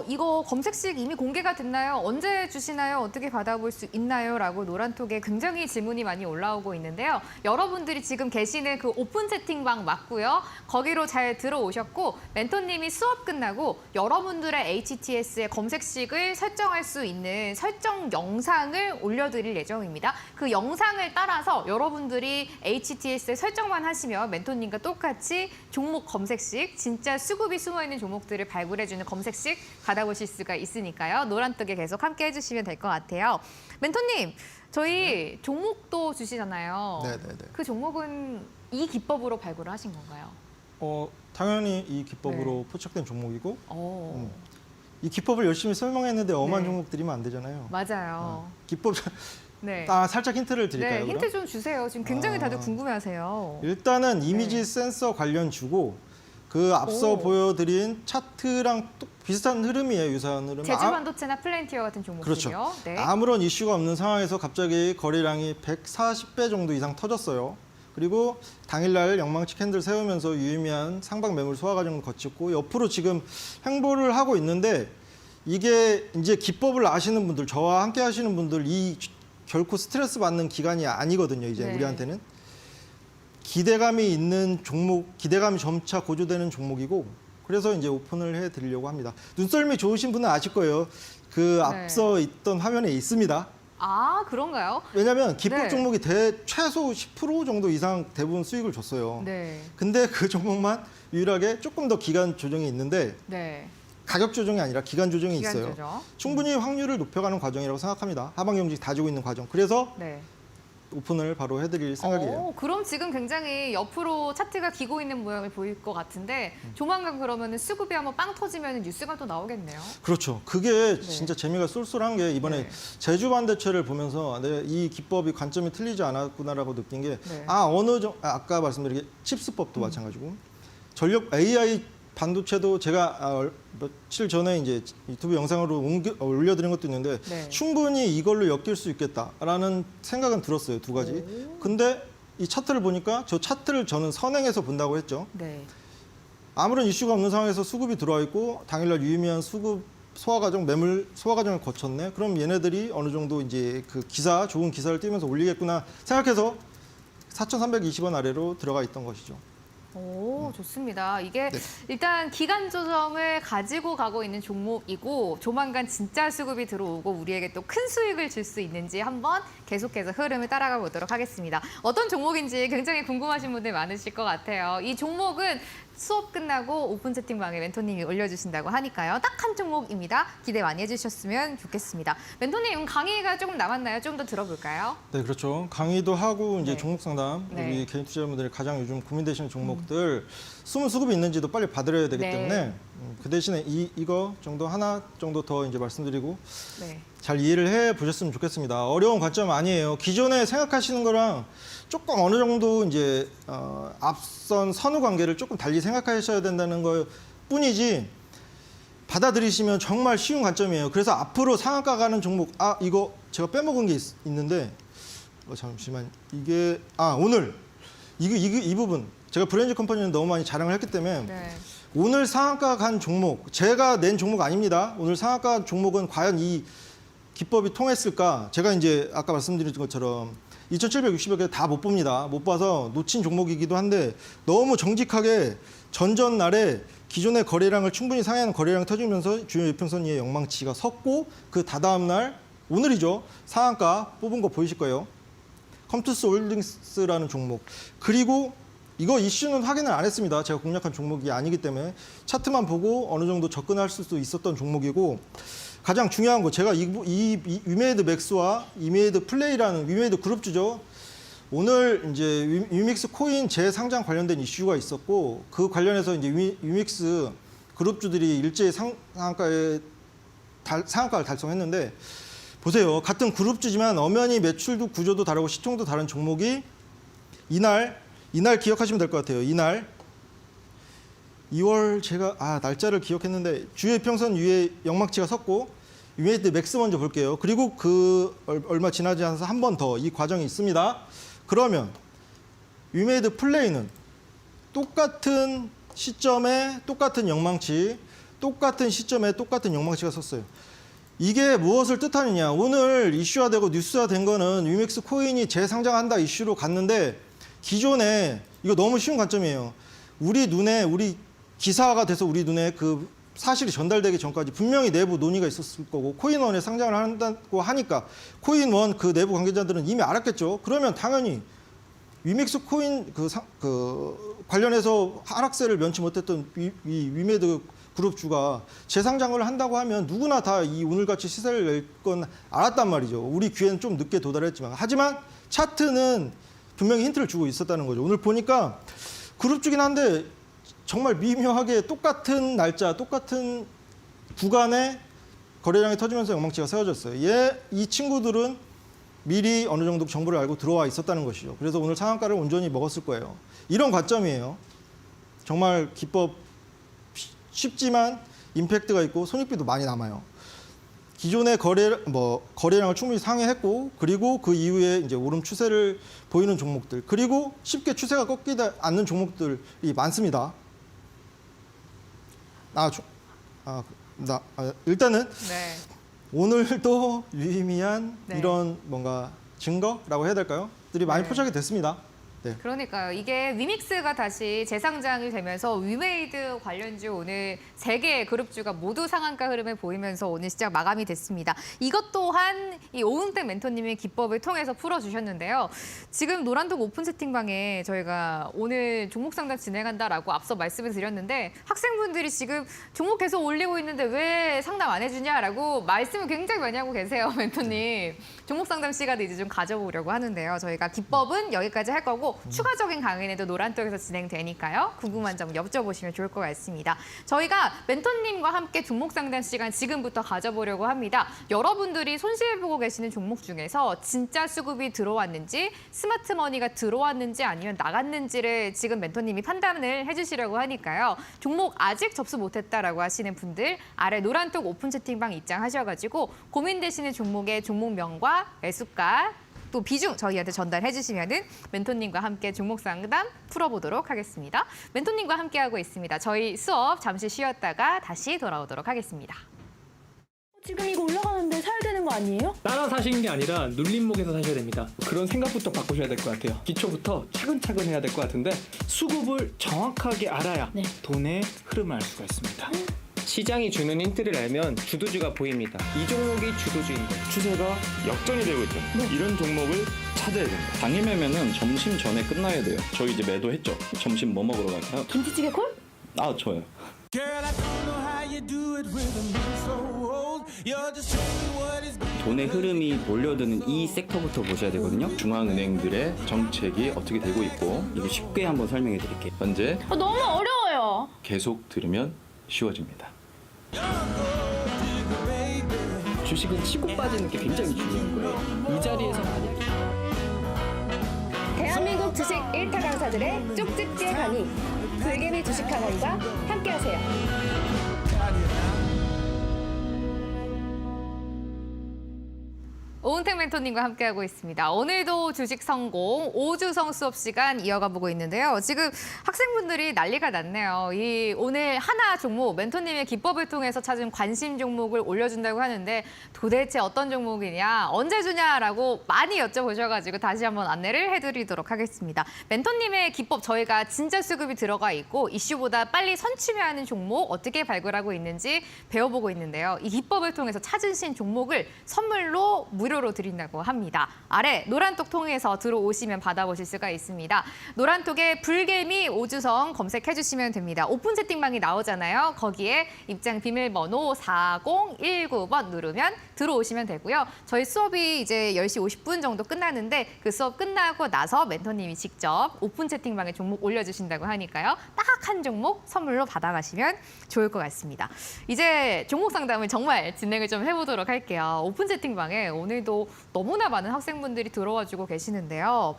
이거 검색식 이미 공개가 됐나요? 언제 주시나요? 어떻게 받아볼 수 있나요? 라고 노란톡에 굉장히 질문이 많이 올라오고 있는데요. 여러분들이 지금 계시는 그 오픈 채팅방 맞고요. 거기로 잘 들어오셨고 멘토님이 수업 끝나고 여러분들의 HTS의 검색식을 설정할 수 있는 설정 영상을 올려드릴 예정입니다. 그 영상을 따라서 여러분들이 HTS에 설정만 하시면 멘토님과 똑같이 종목 검색식 진짜 수급이 기법이 숨어있는 종목들을 발굴해주는 검색식 받아보실 수가 있으니까요. 노란뜨개 계속 함께 해주시면 될 것 같아요. 멘토님, 저희 종목도 주시잖아요. 네네네. 그 종목은 이 기법으로 발굴을 하신 건가요? 당연히 이 기법으로 포착된 종목이고 오, 이 기법을 열심히 설명했는데 엄한 네. 종목 드리면 안 되잖아요. 맞아요. 기법 네. 살짝 힌트를 드릴까요? 네, 힌트 좀 주세요. 지금 굉장히 다들 아. 궁금해하세요. 일단은 이미지 네. 센서 관련 주고 그 앞서 오. 보여드린 차트랑 또 비슷한 흐름이에요. 유사한 흐름. 제주반도체나 플랜티어 같은 종목들이요. 그렇죠. 네. 아무런 이슈가 없는 상황에서 갑자기 거래량이 140배 정도 이상 터졌어요. 그리고 당일날 영망치 캔들 세우면서 유의미한 상방 매물 소화 과정을 거쳤고 옆으로 지금 행보를 하고 있는데 이게 이제 기법을 아시는 분들, 저와 함께 하시는 분들 이 결코 스트레스 받는 기간이 아니거든요. 이제 네. 우리한테는 기대감이 있는 종목, 기대감이 점차 고조되는 종목이고 그래서 이제 오픈을 해드리려고 합니다. 눈썰미 좋으신 분은 아실 거예요. 그 앞서 있던 화면에 있습니다. 아, 그런가요? 왜냐하면 기법 네. 종목이 최소 10% 정도 이상 대부분 수익을 줬어요. 네. 근데 그 종목만 유일하게 조금 더 기간 조정이 있는데 네. 가격 조정이 아니라 기간 조정이 기간 있어요. 조정. 충분히 확률을 높여가는 과정이라고 생각합니다. 하방 경직 다지고 있는 과정. 그래서 네. 오픈을 바로 해드릴 생각이에요. 그럼 지금 굉장히 옆으로 차트가 기고 있는 모양을 보일 것 같은데 조만간 그러면은 수급이 한번 빵 터지면 뉴스가 또 나오겠네요. 그렇죠. 그게 진짜 재미가 쏠쏠한 게 이번에 네. 제주 반대체를 보면서 이 기법이 관점이 틀리지 않았구나라고 느낀 게 네. 아까 말씀드린 칩스법도 마찬가지고 전력 AI 반도체도 제가 며칠 전에 이제 유튜브 영상으로 올려드린 것도 있는데 네. 충분히 이걸로 엮일 수 있겠다라는 생각은 들었어요. 두 가지. 근데 이 차트를 보니까 저 차트를 저는 선행해서 본다고 했죠. 네. 아무런 이슈가 없는 상황에서 수급이 들어와 있고 당일날 유의미한 수급 소화 과정, 매물 소화 과정을 거쳤네. 그럼 얘네들이 어느 정도 이제 그 좋은 기사를 띄면서 올리겠구나 생각해서 4,320원 아래로 들어가 있던 것이죠. 오, 좋습니다. 이게 네. 일단 기간 조정을 가지고 가고 있는 종목이고 조만간 진짜 수급이 들어오고 우리에게 또 큰 수익을 줄 수 있는지 한번 계속해서 흐름을 따라가 보도록 하겠습니다. 어떤 종목인지 굉장히 궁금하신 분들 많으실 것 같아요. 이 종목은 수업 끝나고 오픈 채팅방에 멘토님이 올려주신다고 하니까요. 딱 한 종목입니다. 기대 많이 해주셨으면 좋겠습니다. 멘토님 강의가 조금 남았나요? 좀 더 들어볼까요? 네, 그렇죠. 강의도 하고 이제 네. 종목 상담, 네. 우리 개인 투자자분들이 가장 요즘 고민되시는 종목들 숨은 수급이 있는지도 빨리 받으려야 되기 네. 때문에 그 대신에 이거 정도 하나 정도 더 이제 말씀드리고 네. 잘 이해를 해 보셨으면 좋겠습니다. 어려운 관점 아니에요. 기존에 생각하시는 거랑 조금 어느 정도 이제 앞선 선후 관계를 조금 달리 생각하셔야 된다는 것 뿐이지 받아들이시면 정말 쉬운 관점이에요. 그래서 앞으로 상한가 가는 종목 이거 제가 빼먹은 게 있는데 잠시만 이게 오늘 이 부분 제가 브랜드 컴퍼니는 너무 많이 자랑을 했기 때문에 네. 오늘 오늘 상한가 간 종목 제가 낸 종목 아닙니다. 오늘 상한가 종목은 과연 이 기법이 통했을까? 제가 이제 아까 말씀드린 것처럼 2,760여 개 다 못 봅니다. 못 봐서 놓친 종목이기도 한데 너무 정직하게 전전 날에 기존의 거래량을 충분히 상회하는 거래량이 터지면서 주요 이평선 위에 영망치가 섰고 그 다다음 날 오늘이죠. 상한가 뽑은 거 보이실 거예요. 컴투스 홀딩스라는 종목. 그리고 이거 이슈는 확인을 안 했습니다. 제가 공략한 종목이 아니기 때문에 차트만 보고 어느 정도 접근할 수도 있었던 종목이고 가장 중요한 거 제가 이 위메이드 맥스와 위메이드 플레이라는 위메이드 그룹주죠. 오늘 이제 위믹스 코인 재상장 관련된 이슈가 있었고 그 관련해서 이제 위믹스 그룹주들이 일제히 상한가를 달성했는데 보세요. 같은 그룹주지만 엄연히 매출도 구조도 다르고 시총도 다른 종목이 이날 기억하시면 될 것 같아요. 이날 2월 제가 날짜를 기억했는데 주요 이평선 위에 영망치가 섰고 위메이드 맥스 먼저 볼게요. 그리고 그 얼마 지나지 않아서 한 번 더 이 과정이 있습니다. 그러면 위메이드 플레이는 똑같은 시점에 똑같은 영망치, 똑같은 시점에 똑같은 영망치가 섰어요. 이게 무엇을 뜻하느냐? 오늘 이슈화되고 뉴스화된 거는 위믹스 코인이 재상장한다 이슈로 갔는데 기존에 이거 너무 쉬운 관점이에요. 우리 기사화가 돼서 우리 눈에 그 사실이 전달되기 전까지 분명히 내부 논의가 있었을 거고 코인원에 상장을 한다고 하니까 코인원 그 내부 관계자들은 이미 알았겠죠. 그러면 당연히 위믹스 코인 그 관련해서 하락세를 면치 못했던 이 위메드 그룹주가 재상장을 한다고 하면 누구나 다 이 오늘같이 시세를 낼 건 알았단 말이죠. 우리 귀에는 좀 늦게 도달했지만. 하지만 차트는 분명히 힌트를 주고 있었다는 거죠. 오늘 보니까 그룹주긴 한데 정말 미묘하게 똑같은 날짜, 똑같은 구간에 거래량이 터지면서 영망치가 세워졌어요. 이 친구들은 미리 어느 정도 정보를 알고 들어와 있었다는 것이죠. 그래서 오늘 상한가를 온전히 먹었을 거예요. 이런 관점이에요. 정말 기법 쉽지만 임팩트가 있고 손익비도 많이 남아요. 기존의 거래량을 충분히 상회했고, 그리고 그 이후에 이제 오름 추세를 보이는 종목들, 그리고 쉽게 추세가 꺾이지 않는 종목들이 많습니다. 일단은 네. 오늘도 유의미한 네. 이런 뭔가 증거라고 해야 될까요? 들이 많이 네. 포착이 됐습니다. 네. 그러니까요. 이게 위믹스가 다시 재상장이 되면서 위메이드 관련주 오늘 3개의 그룹주가 모두 상한가 흐름을 보이면서 오늘 시장 마감이 됐습니다. 이것 또한 이 오은택 멘토님의 기법을 통해서 풀어주셨는데요. 지금 노란독 오픈 채팅방에 저희가 오늘 종목 상담 진행한다라고 앞서 말씀을 드렸는데 학생분들이 지금 종목 계속 올리고 있는데 왜 상담 안 해주냐라고 말씀을 굉장히 많이 하고 계세요, 멘토님. 종목 상담 시간을 이제 좀 가져보려고 하는데요. 저희가 기법은 여기까지 할 거고 추가적인 강의는 노란톡에서 진행되니까요. 궁금한 점 여쭤보시면 좋을 것 같습니다. 저희가 멘토님과 함께 종목 상담 시간 지금부터 가져보려고 합니다. 여러분들이 손실보고 계시는 종목 중에서 진짜 수급이 들어왔는지, 스마트머니가 들어왔는지 아니면 나갔는지를 지금 멘토님이 판단을 해주시려고 하니까요. 종목 아직 접수 못했다라고 하시는 분들 아래 노란톡 오픈 채팅방 입장하셔가지고 고민되시는 종목의 종목명과 매수가 또 비중 저희한테 전달해 주시면은 멘토님과 함께 종목 상담 풀어보도록 하겠습니다. 멘토님과 함께하고 있습니다. 저희 수업 잠시 쉬었다가 다시 돌아오도록 하겠습니다. 지금 이거 올라가는데 사야 되는 거 아니에요? 따라 사시는 게 아니라 눌림목에서 사셔야 됩니다. 그런 생각부터 바꾸셔야 될 것 같아요. 기초부터 차근차근 해야 될 것 같은데 수급을 정확하게 알아야 네. 돈의 흐름을 알 수가 있습니다. 시장이 주는 힌트를 알면 주도주가 보입니다. 이 종목이 주도주인 거예요. 추세가 역전이 되고 있다. 이런 종목을 찾아야 된다. 당일 매매는 점심 전에 끝나야 돼요. 저희 이제 매도했죠. 점심 뭐 먹으러 갈까요? 김치찌개 콜? 아, 좋아요. 돈의 흐름이 몰려드는 이 섹터부터 보셔야 되거든요. 중앙은행들의 정책이 어떻게 되고 있고 이거 쉽게 한번 설명해 드릴게요. 현재 너무 어려워요. 계속 들으면 쉬워집니다. 주식은 치고 빠지는 게 굉장히 중요한 거예요. 이 자리에서 만약에 대한민국 주식 1타 강사들의 쪽집게 강의 불개미 주식학원과 함께하세요. 오은택 멘토님과 함께하고 있습니다. 오늘도 주식 성공 5주성 수업 시간 이어가 보고 있는데요. 지금 학생분들이 난리가 났네요. 이 오늘 하나 종목 멘토님의 기법을 통해서 찾은 관심 종목을 올려준다고 하는데 도대체 어떤 종목이냐, 언제 주냐라고 많이 여쭤보셔가지고 다시 한번 안내를 해드리도록 하겠습니다. 멘토님의 기법 저희가 진짜 수급이 들어가 있고 이슈보다 빨리 선취매하는 종목 어떻게 발굴하고 있는지 배워보고 있는데요. 이 기법을 통해서 찾으신 종목을 선물로 무료로 드린다고 합니다. 아래 노란톡 통해서 들어오시면 받아보실 수가 있습니다. 노란톡에 불개미 5주성 검색해주시면 됩니다. 오픈 채팅방이 나오잖아요. 거기에 입장 비밀번호 4019번 누르면 들어오시면 되고요. 저희 수업이 이제 10시 50분 정도 끝나는데 그 수업 끝나고 나서 멘토님이 직접 오픈 채팅방에 종목 올려주신다고 하니까요. 딱 한 종목 선물로 받아가시면 좋을 것 같습니다. 이제 종목 상담을 정말 진행을 좀 해보도록 할게요. 오픈 채팅방에 오늘도 너무나 많은 학생분들이 들어와주고 계시는데요.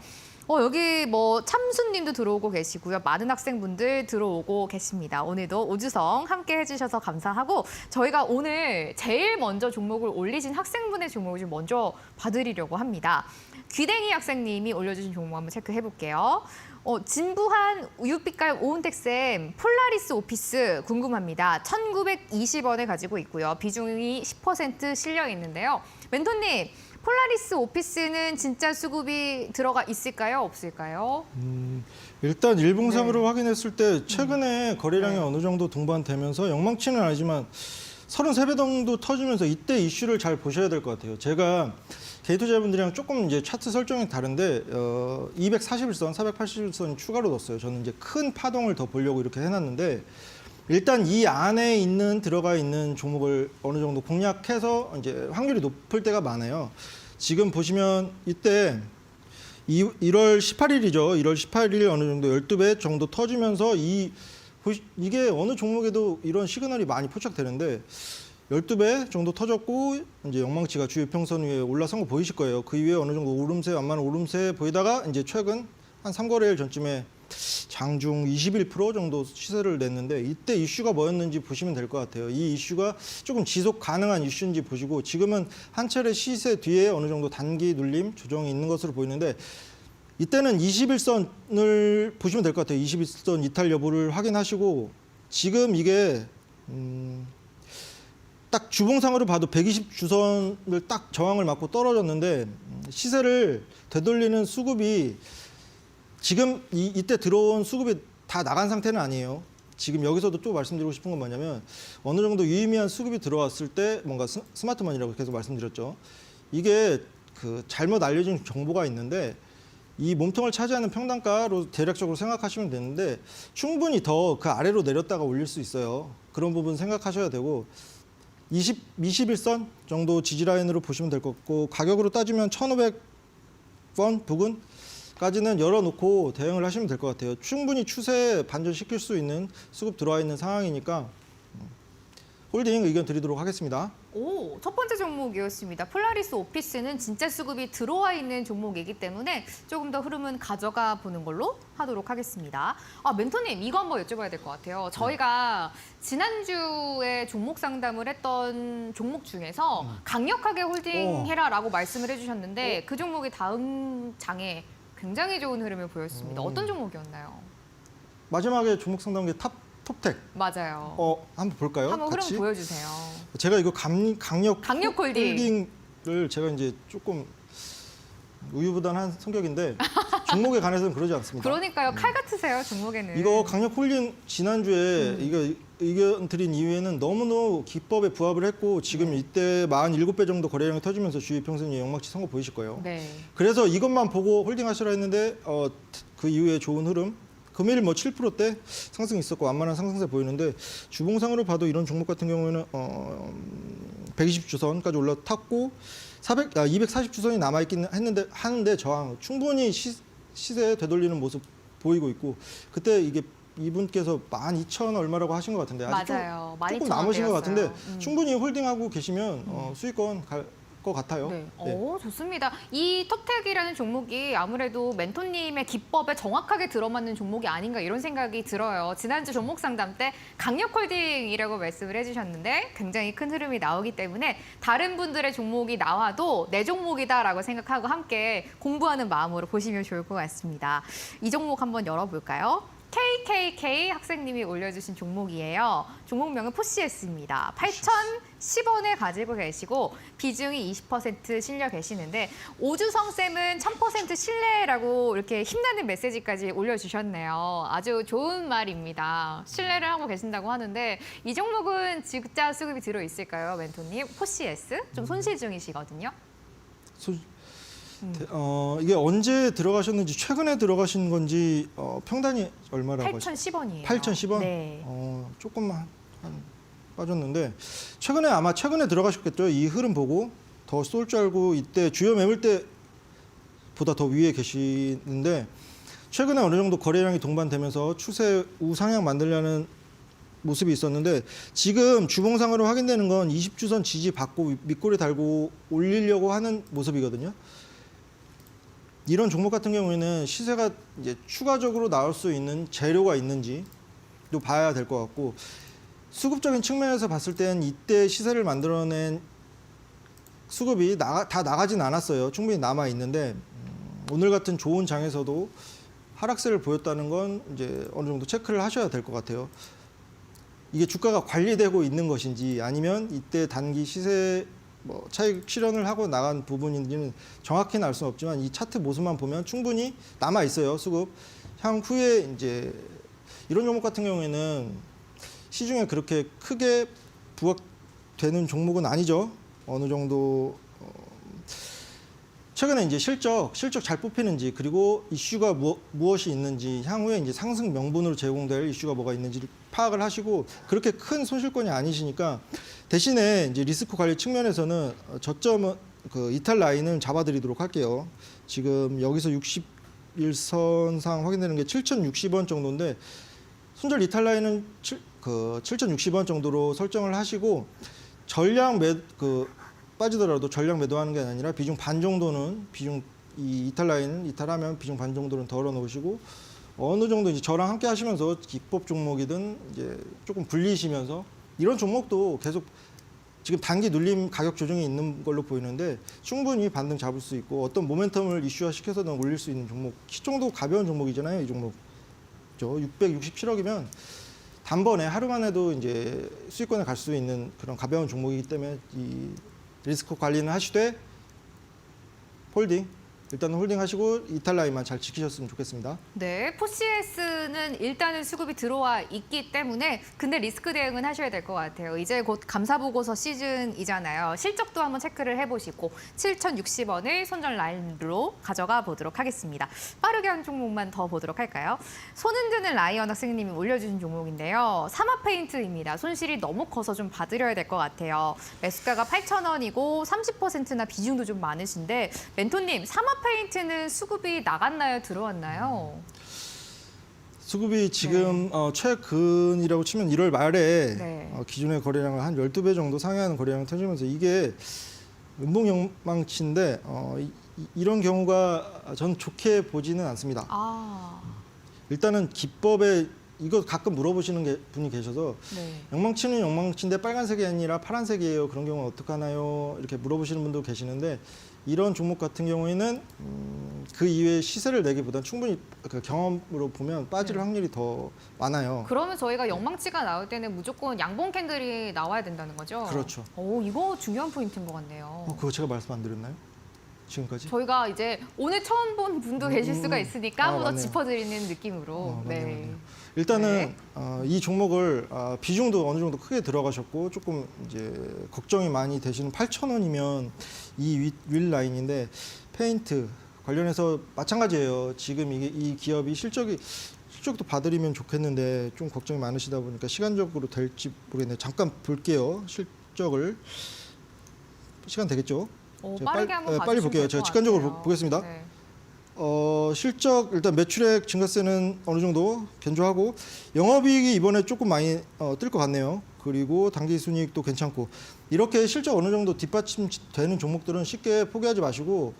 여기 뭐 참수님도 들어오고 계시고요. 많은 학생분들 들어오고 계십니다. 오늘도 오주성 함께 해주셔서 감사하고 저희가 오늘 제일 먼저 종목을 올리신 학생분의 종목을 좀 먼저 봐드리려고 합니다. 귀댕이 학생님이 올려주신 종목 한번 체크해 볼게요. 진부한 우유빛깔 오은택쌤 폴라리스 오피스 궁금합니다. 1920원에 가지고 있고요. 비중이 10% 실려 있는데요. 멘토님, 폴라리스 오피스는 진짜 수급이 들어가 있을까요? 없을까요? 일단 일봉상으로 확인했을 때 최근에 거래량이 네. 어느 정도 동반되면서 영망치는 아니지만 33배 정도 터지면서 이때 이슈를 잘 보셔야 될 것 같아요. 제가 개인 투자자분들이랑 조금 이제 차트 설정이 다른데 241선, 481선이 추가로 넣었어요. 저는 이제 큰 파동을 더 보려고 이렇게 해놨는데 일단 이 안에 있는 들어가 있는 종목을 어느 정도 공략해서 이제 확률이 높을 때가 많아요. 지금 보시면 이때 1월 18일이죠. 1월 18일 어느 정도 12배 정도 터지면서 이게 어느 종목에도 이런 시그널이 많이 포착되는데 12배 정도 터졌고 이제 영망치가 주요평선 위에 올라선 거 보이실 거예요. 그 이후에 어느 정도 오름세, 완만 오름세 보이다가 이제 최근 한 3거래일 전쯤에 장중 21% 정도 시세를 냈는데 이때 이슈가 뭐였는지 보시면 될 것 같아요. 이 이슈가 조금 지속 가능한 이슈인지 보시고 지금은 한 차례 시세 뒤에 어느 정도 단기 눌림 조정이 있는 것으로 보이는데 이때는 21선을 보시면 될 것 같아요. 21선 이탈 여부를 확인하시고 지금 이게 딱 주봉상으로 봐도 120주선을 딱 저항을 맞고 떨어졌는데 시세를 되돌리는 수급이 지금 이때 들어온 수급이 다 나간 상태는 아니에요. 지금 여기서도 또 말씀드리고 싶은 건 뭐냐면 어느 정도 유의미한 수급이 들어왔을 때 뭔가 스마트머니라고 계속 말씀드렸죠. 이게 그 잘못 알려진 정보가 있는데 이 몸통을 차지하는 평단가로 대략적으로 생각하시면 되는데 충분히 더 그 아래로 내렸다가 올릴 수 있어요. 그런 부분 생각하셔야 되고 21선 정도 지지라인으로 보시면 될 것 같고 가격으로 따지면 1,500원 부근까지는 열어놓고 대응을 하시면 될 것 같아요. 충분히 추세 반전시킬 수 있는 수급 들어와 있는 상황이니까 홀딩 의견 드리도록 하겠습니다. 오, 첫 번째 종목이었습니다. 폴라리스 오피스는 진짜 수급이 들어와 있는 종목이기 때문에 조금 더 흐름은 가져가 보는 걸로 하도록 하겠습니다. 멘토님, 이거 한번 여쭤봐야 될 것 같아요. 저희가 지난주에 종목 상담을 했던 종목 중에서 강력하게 홀딩해라라고 말씀을 해주셨는데 그 종목이 다음 장에 굉장히 좋은 흐름을 보였습니다. 어떤 종목이었나요? 마지막에 종목 상담계 톱텍. 맞아요. 한번 볼까요? 한번 흐름 같이? 보여주세요. 제가 이거 강력 홀딩. 홀딩을 제가 이제 조금 우유부단한 성격인데 종목에 관해서는 그러지 않습니다. 그러니까요. 칼 같으세요, 종목에는. 이거 강력 홀딩 지난주에 이거 의견 드린 이후에는 너무너무 기법에 부합을 했고 지금 이때 47배 정도 거래량이 터지면서 주요 평선이 영막치 선거 보이실 거예요. 네. 그래서 이것만 보고 홀딩 하시라 했는데 그 이후에 좋은 흐름 금일 7%대 상승이 있었고 완만한 상승세 보이는데 주봉상으로 봐도 이런 종목 같은 경우에는 120주선까지 올라탔고 240주선이 남아있긴 하는데 저항 충분히 시세 되돌리는 모습 보이고 있고 그때 이게 이분께서 12,000 얼마라고 하신 것 같은데 아직 맞아요. 조금 남으신 것 같은데 12,000원대였어요. 충분히 홀딩하고 계시면 수익권 갈 것 같아요. 네. 네. 좋습니다. 이 톱텍이라는 종목이 아무래도 멘토님의 기법에 정확하게 들어맞는 종목이 아닌가 이런 생각이 들어요. 지난주 종목 상담 때 강력 홀딩이라고 말씀을 해주셨는데 굉장히 큰 흐름이 나오기 때문에 다른 분들의 종목이 나와도 내 종목이다라고 생각하고 함께 공부하는 마음으로 보시면 좋을 것 같습니다. 이 종목 한번 열어볼까요? KKK 학생님이 올려주신 종목이에요. 종목명은 포시에스입니다. 8,010원에 가지고 계시고 비중이 20% 실려 계시는데 오주성쌤은 1000% 신뢰라고 이렇게 힘나는 메시지까지 올려주셨네요. 아주 좋은 말입니다. 신뢰를 하고 계신다고 하는데 이 종목은 진짜 수급이 들어있을까요, 멘토님? 포시에스? 좀 손실 중이시거든요. 이게 언제 들어가셨는지 최근에 들어가신 건지 평단이 얼마라고 하셨죠? 8,010원이에요. 8,010원? 네. 조금만 빠졌는데 최근에 들어가셨겠죠. 이 흐름 보고 더 쏠 줄 알고 이때 주요 매물대보다 더 위에 계시는데 최근에 어느 정도 거래량이 동반되면서 추세 우상향 만들려는 모습이 있었는데 지금 주봉상으로 확인되는 건 20주선 지지 받고 밑꼬리 달고 올리려고 하는 모습이거든요. 이런 종목 같은 경우에는 시세가 이제 추가적으로 나올 수 있는 재료가 있는지도 봐야 될 것 같고 수급적인 측면에서 봤을 땐 이때 시세를 만들어낸 수급이 다 나가진 않았어요. 충분히 남아 있는데 오늘 같은 좋은 장에서도 하락세를 보였다는 건 이제 어느 정도 체크를 하셔야 될 것 같아요. 이게 주가가 관리되고 있는 것인지 아니면 이때 단기 시세 차익 실현을 하고 나간 부분인지는 정확히는 알 수는 없지만 이 차트 모습만 보면 충분히 남아 있어요. 수급 향후에 이제 이런 종목 같은 경우에는 시중에 그렇게 크게 되는 종목은 아니죠. 어느 정도 최근에 이제 실적 잘 뽑히는지, 그리고 이슈가 무엇이 있는지, 향후에 이제 상승 명분으로 제공될 이슈가 뭐가 있는지를 파악을 하시고, 그렇게 큰 손실권이 아니시니까 대신에 이제 리스크 관리 측면에서는 저점은 그 이탈 라인을 잡아드리도록 할게요. 지금 여기서 61선상 확인되는 게 7,060원 정도인데, 손절 이탈 라인은 7,060원 정도로 설정을 하시고, 빠지더라도 전량 매도하는 게 아니라 비중 반 정도는 이 이탈 라인 이탈하면 비중 반 정도는 덜어 놓으시고, 어느 정도 이제 저랑 함께 하시면서 기법 종목이든 이제 조금 불리시면서, 이런 종목도 계속 지금 단기 눌림 가격 조정이 있는 걸로 보이는데 충분히 반등 잡을 수 있고, 어떤 모멘텀을 이슈화 시켜서는 올릴 수 있는 종목, 시총도 가벼운 종목이잖아요. 이 종목 667억이면 단번에 하루만 해도 이제 수익권에 갈 수 있는 그런 가벼운 종목이기 때문에 이 리스크 관리는 하시되 일단은 홀딩 하시고 이탈 라인만 잘 지키셨으면 좋겠습니다. 네, 포시에스는 일단은 수급이 들어와 있기 때문에 근데 리스크 대응은 하셔야 될 것 같아요. 이제 곧 감사보고서 시즌이잖아요. 실적도 한번 체크를 해보시고 7,060원을 손절 라인으로 가져가 보도록 하겠습니다. 빠르게 한 종목만 더 보도록 할까요? 손흔드는 라이언 학생님이 올려주신 종목인데요. 사마페인트입니다. 손실이 너무 커서 좀 봐드려야 될 것 같아요. 매수가가 8,000원이고 30%나 비중도 좀 많으신데, 멘토님, 사마페인트는 수급이 나갔나요? 들어왔나요? 수급이 지금 최근이라고 치면 1월 말에 네. 기존의 거래량을 한 12배 정도 상회하는 거래량을 터지면서, 이게 음봉 영망치인데 이런 경우가 전 좋게 보지는 않습니다. 일단은 기법에 이거 가끔 물어보시는 분이 계셔서, 네. 영망치는 영망치인데 빨간색이 아니라 파란색이에요. 그런 경우는 어떡하나요? 이렇게 물어보시는 분도 계시는데, 이런 종목 같은 경우에는 그 이외에 시세를 내기보다는 충분히 그 경험으로 보면 빠질 확률이 더 많아요. 그러면 저희가 영망치가 나올 때는 무조건 양봉 캔들이 나와야 된다는 거죠? 그렇죠. 오, 이거 중요한 포인트인 것 같네요. 그거 제가 말씀 안 드렸나요? 지금까지? 저희가 이제 오늘 처음 본 분도 계실 수가 있으니까 한 번 더 맞네요. 짚어드리는 느낌으로. 맞네요. 일단은 이 종목을 비중도 어느 정도 크게 들어가셨고, 조금 이제 걱정이 많이 되시는 8,000원이면 이 윗 라인인데, 페인트 관련해서 마찬가지예요. 지금 이 기업이 실적도 봐드리면 좋겠는데 좀 걱정이 많으시다 보니까 시간적으로 될지 모르겠네요. 잠깐 볼게요. 실적을. 시간 되겠죠? 오, 제가 빠르게 한번 빨리 볼게요. 봐주시면 제가 될것 직관적으로 같아요. 보겠습니다. 네. 실적 일단 매출액 증가세는 어느 정도 견조하고, 영업이익이 이번에 조금 많이 뜰 것 같네요. 그리고 당기순이익도 괜찮고, 이렇게 실적 어느 정도 뒷받침되는 종목들은 쉽게 포기하지 마시고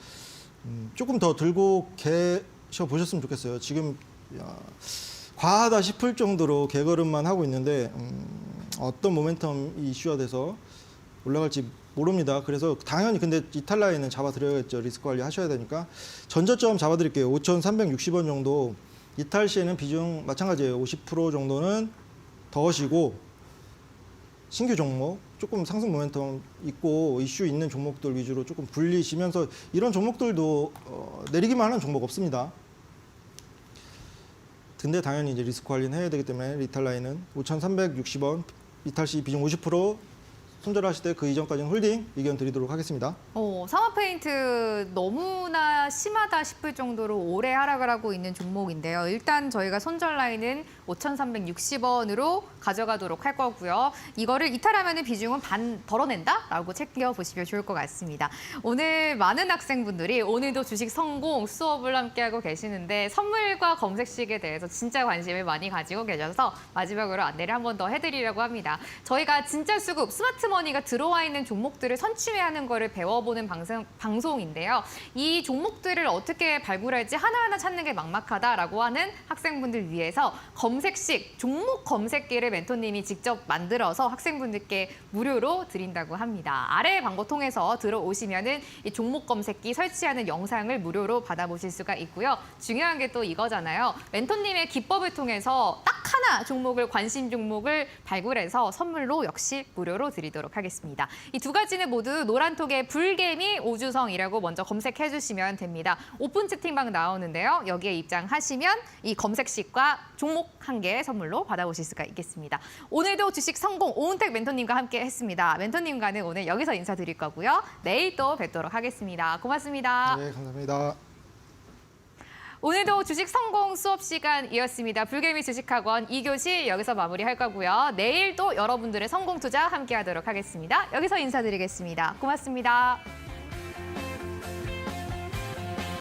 조금 더 들고 계셔 보셨으면 좋겠어요. 지금 과하다 싶을 정도로 개걸음만 하고 있는데 어떤 모멘텀 이슈화돼서 올라갈지 모릅니다. 그래서 당연히 근데 이탈 라인은 잡아드려야겠죠. 리스크 관리 하셔야 되니까. 전저점 잡아드릴게요. 5,360원 정도. 이탈 시에는 비중 마찬가지예요. 50% 정도는 더하시고, 신규 종목 조금 상승 모멘텀 있고 이슈 있는 종목들 위주로 조금 불리시면서, 이런 종목들도 내리기만 하는 종목 없습니다. 근데 당연히 이제 리스크 관리는 해야 되기 때문에 이탈 라인은 5,360원, 이탈 시 비중 50% 손절하실 때 그 이전까지는 홀딩 의견 드리도록 하겠습니다. 사마페인트 너무나 심하다 싶을 정도로 오래 하락을 하고 있는 종목인데요. 일단 저희가 손절 라인은 5,360원으로 가져가도록 할 거고요. 이거를 이탈하면 비중은 반 덜어낸다라고 챙겨보시면 좋을 것 같습니다. 오늘 많은 학생분들이 오늘도 주식 성공 수업을 함께하고 계시는데, 선물과 검색식에 대해서 진짜 관심을 많이 가지고 계셔서 마지막으로 안내를 한 번 더 해드리려고 합니다. 저희가 진짜 수급, 스마트머니가 들어와 있는 종목들을 선취하는 거를 배워보는 방송인데요. 이 종목들을 어떻게 발굴할지 하나하나 찾는 게 막막하다라고 하는 학생분들 위해서 검색식, 종목 검색기를 멘토님이 직접 만들어서 학생분들께 무료로 드린다고 합니다. 아래 광고 통해서 들어오시면은 이 종목 검색기 설치하는 영상을 무료로 받아보실 수가 있고요. 중요한 게 또 이거잖아요. 멘토님의 기법을 통해서 딱 하나 종목을, 관심 종목을 발굴해서 선물로 역시 무료로 드리도록 보도록 하겠습니다. 이 두 가지는 모두 노란톡의 불개미 오주성이라고 먼저 검색해 주시면 됩니다. 오픈 채팅방 나오는데요. 여기에 입장하시면 이 검색식과 종목 한 개 선물로 받아보실 수가 있겠습니다. 오늘도 주식 성공 오은택 멘토님과 함께 했습니다. 멘토님과는 오늘 여기서 인사드릴 거고요. 내일 또 뵙도록 하겠습니다. 고맙습니다. 네, 감사합니다. 오늘도 주식 성공 수업 시간이었습니다. 불개미 주식학원 2교시 여기서 마무리할 거고요. 내일 또 여러분들의 성공 투자 함께 하도록 하겠습니다. 여기서 인사드리겠습니다. 고맙습니다.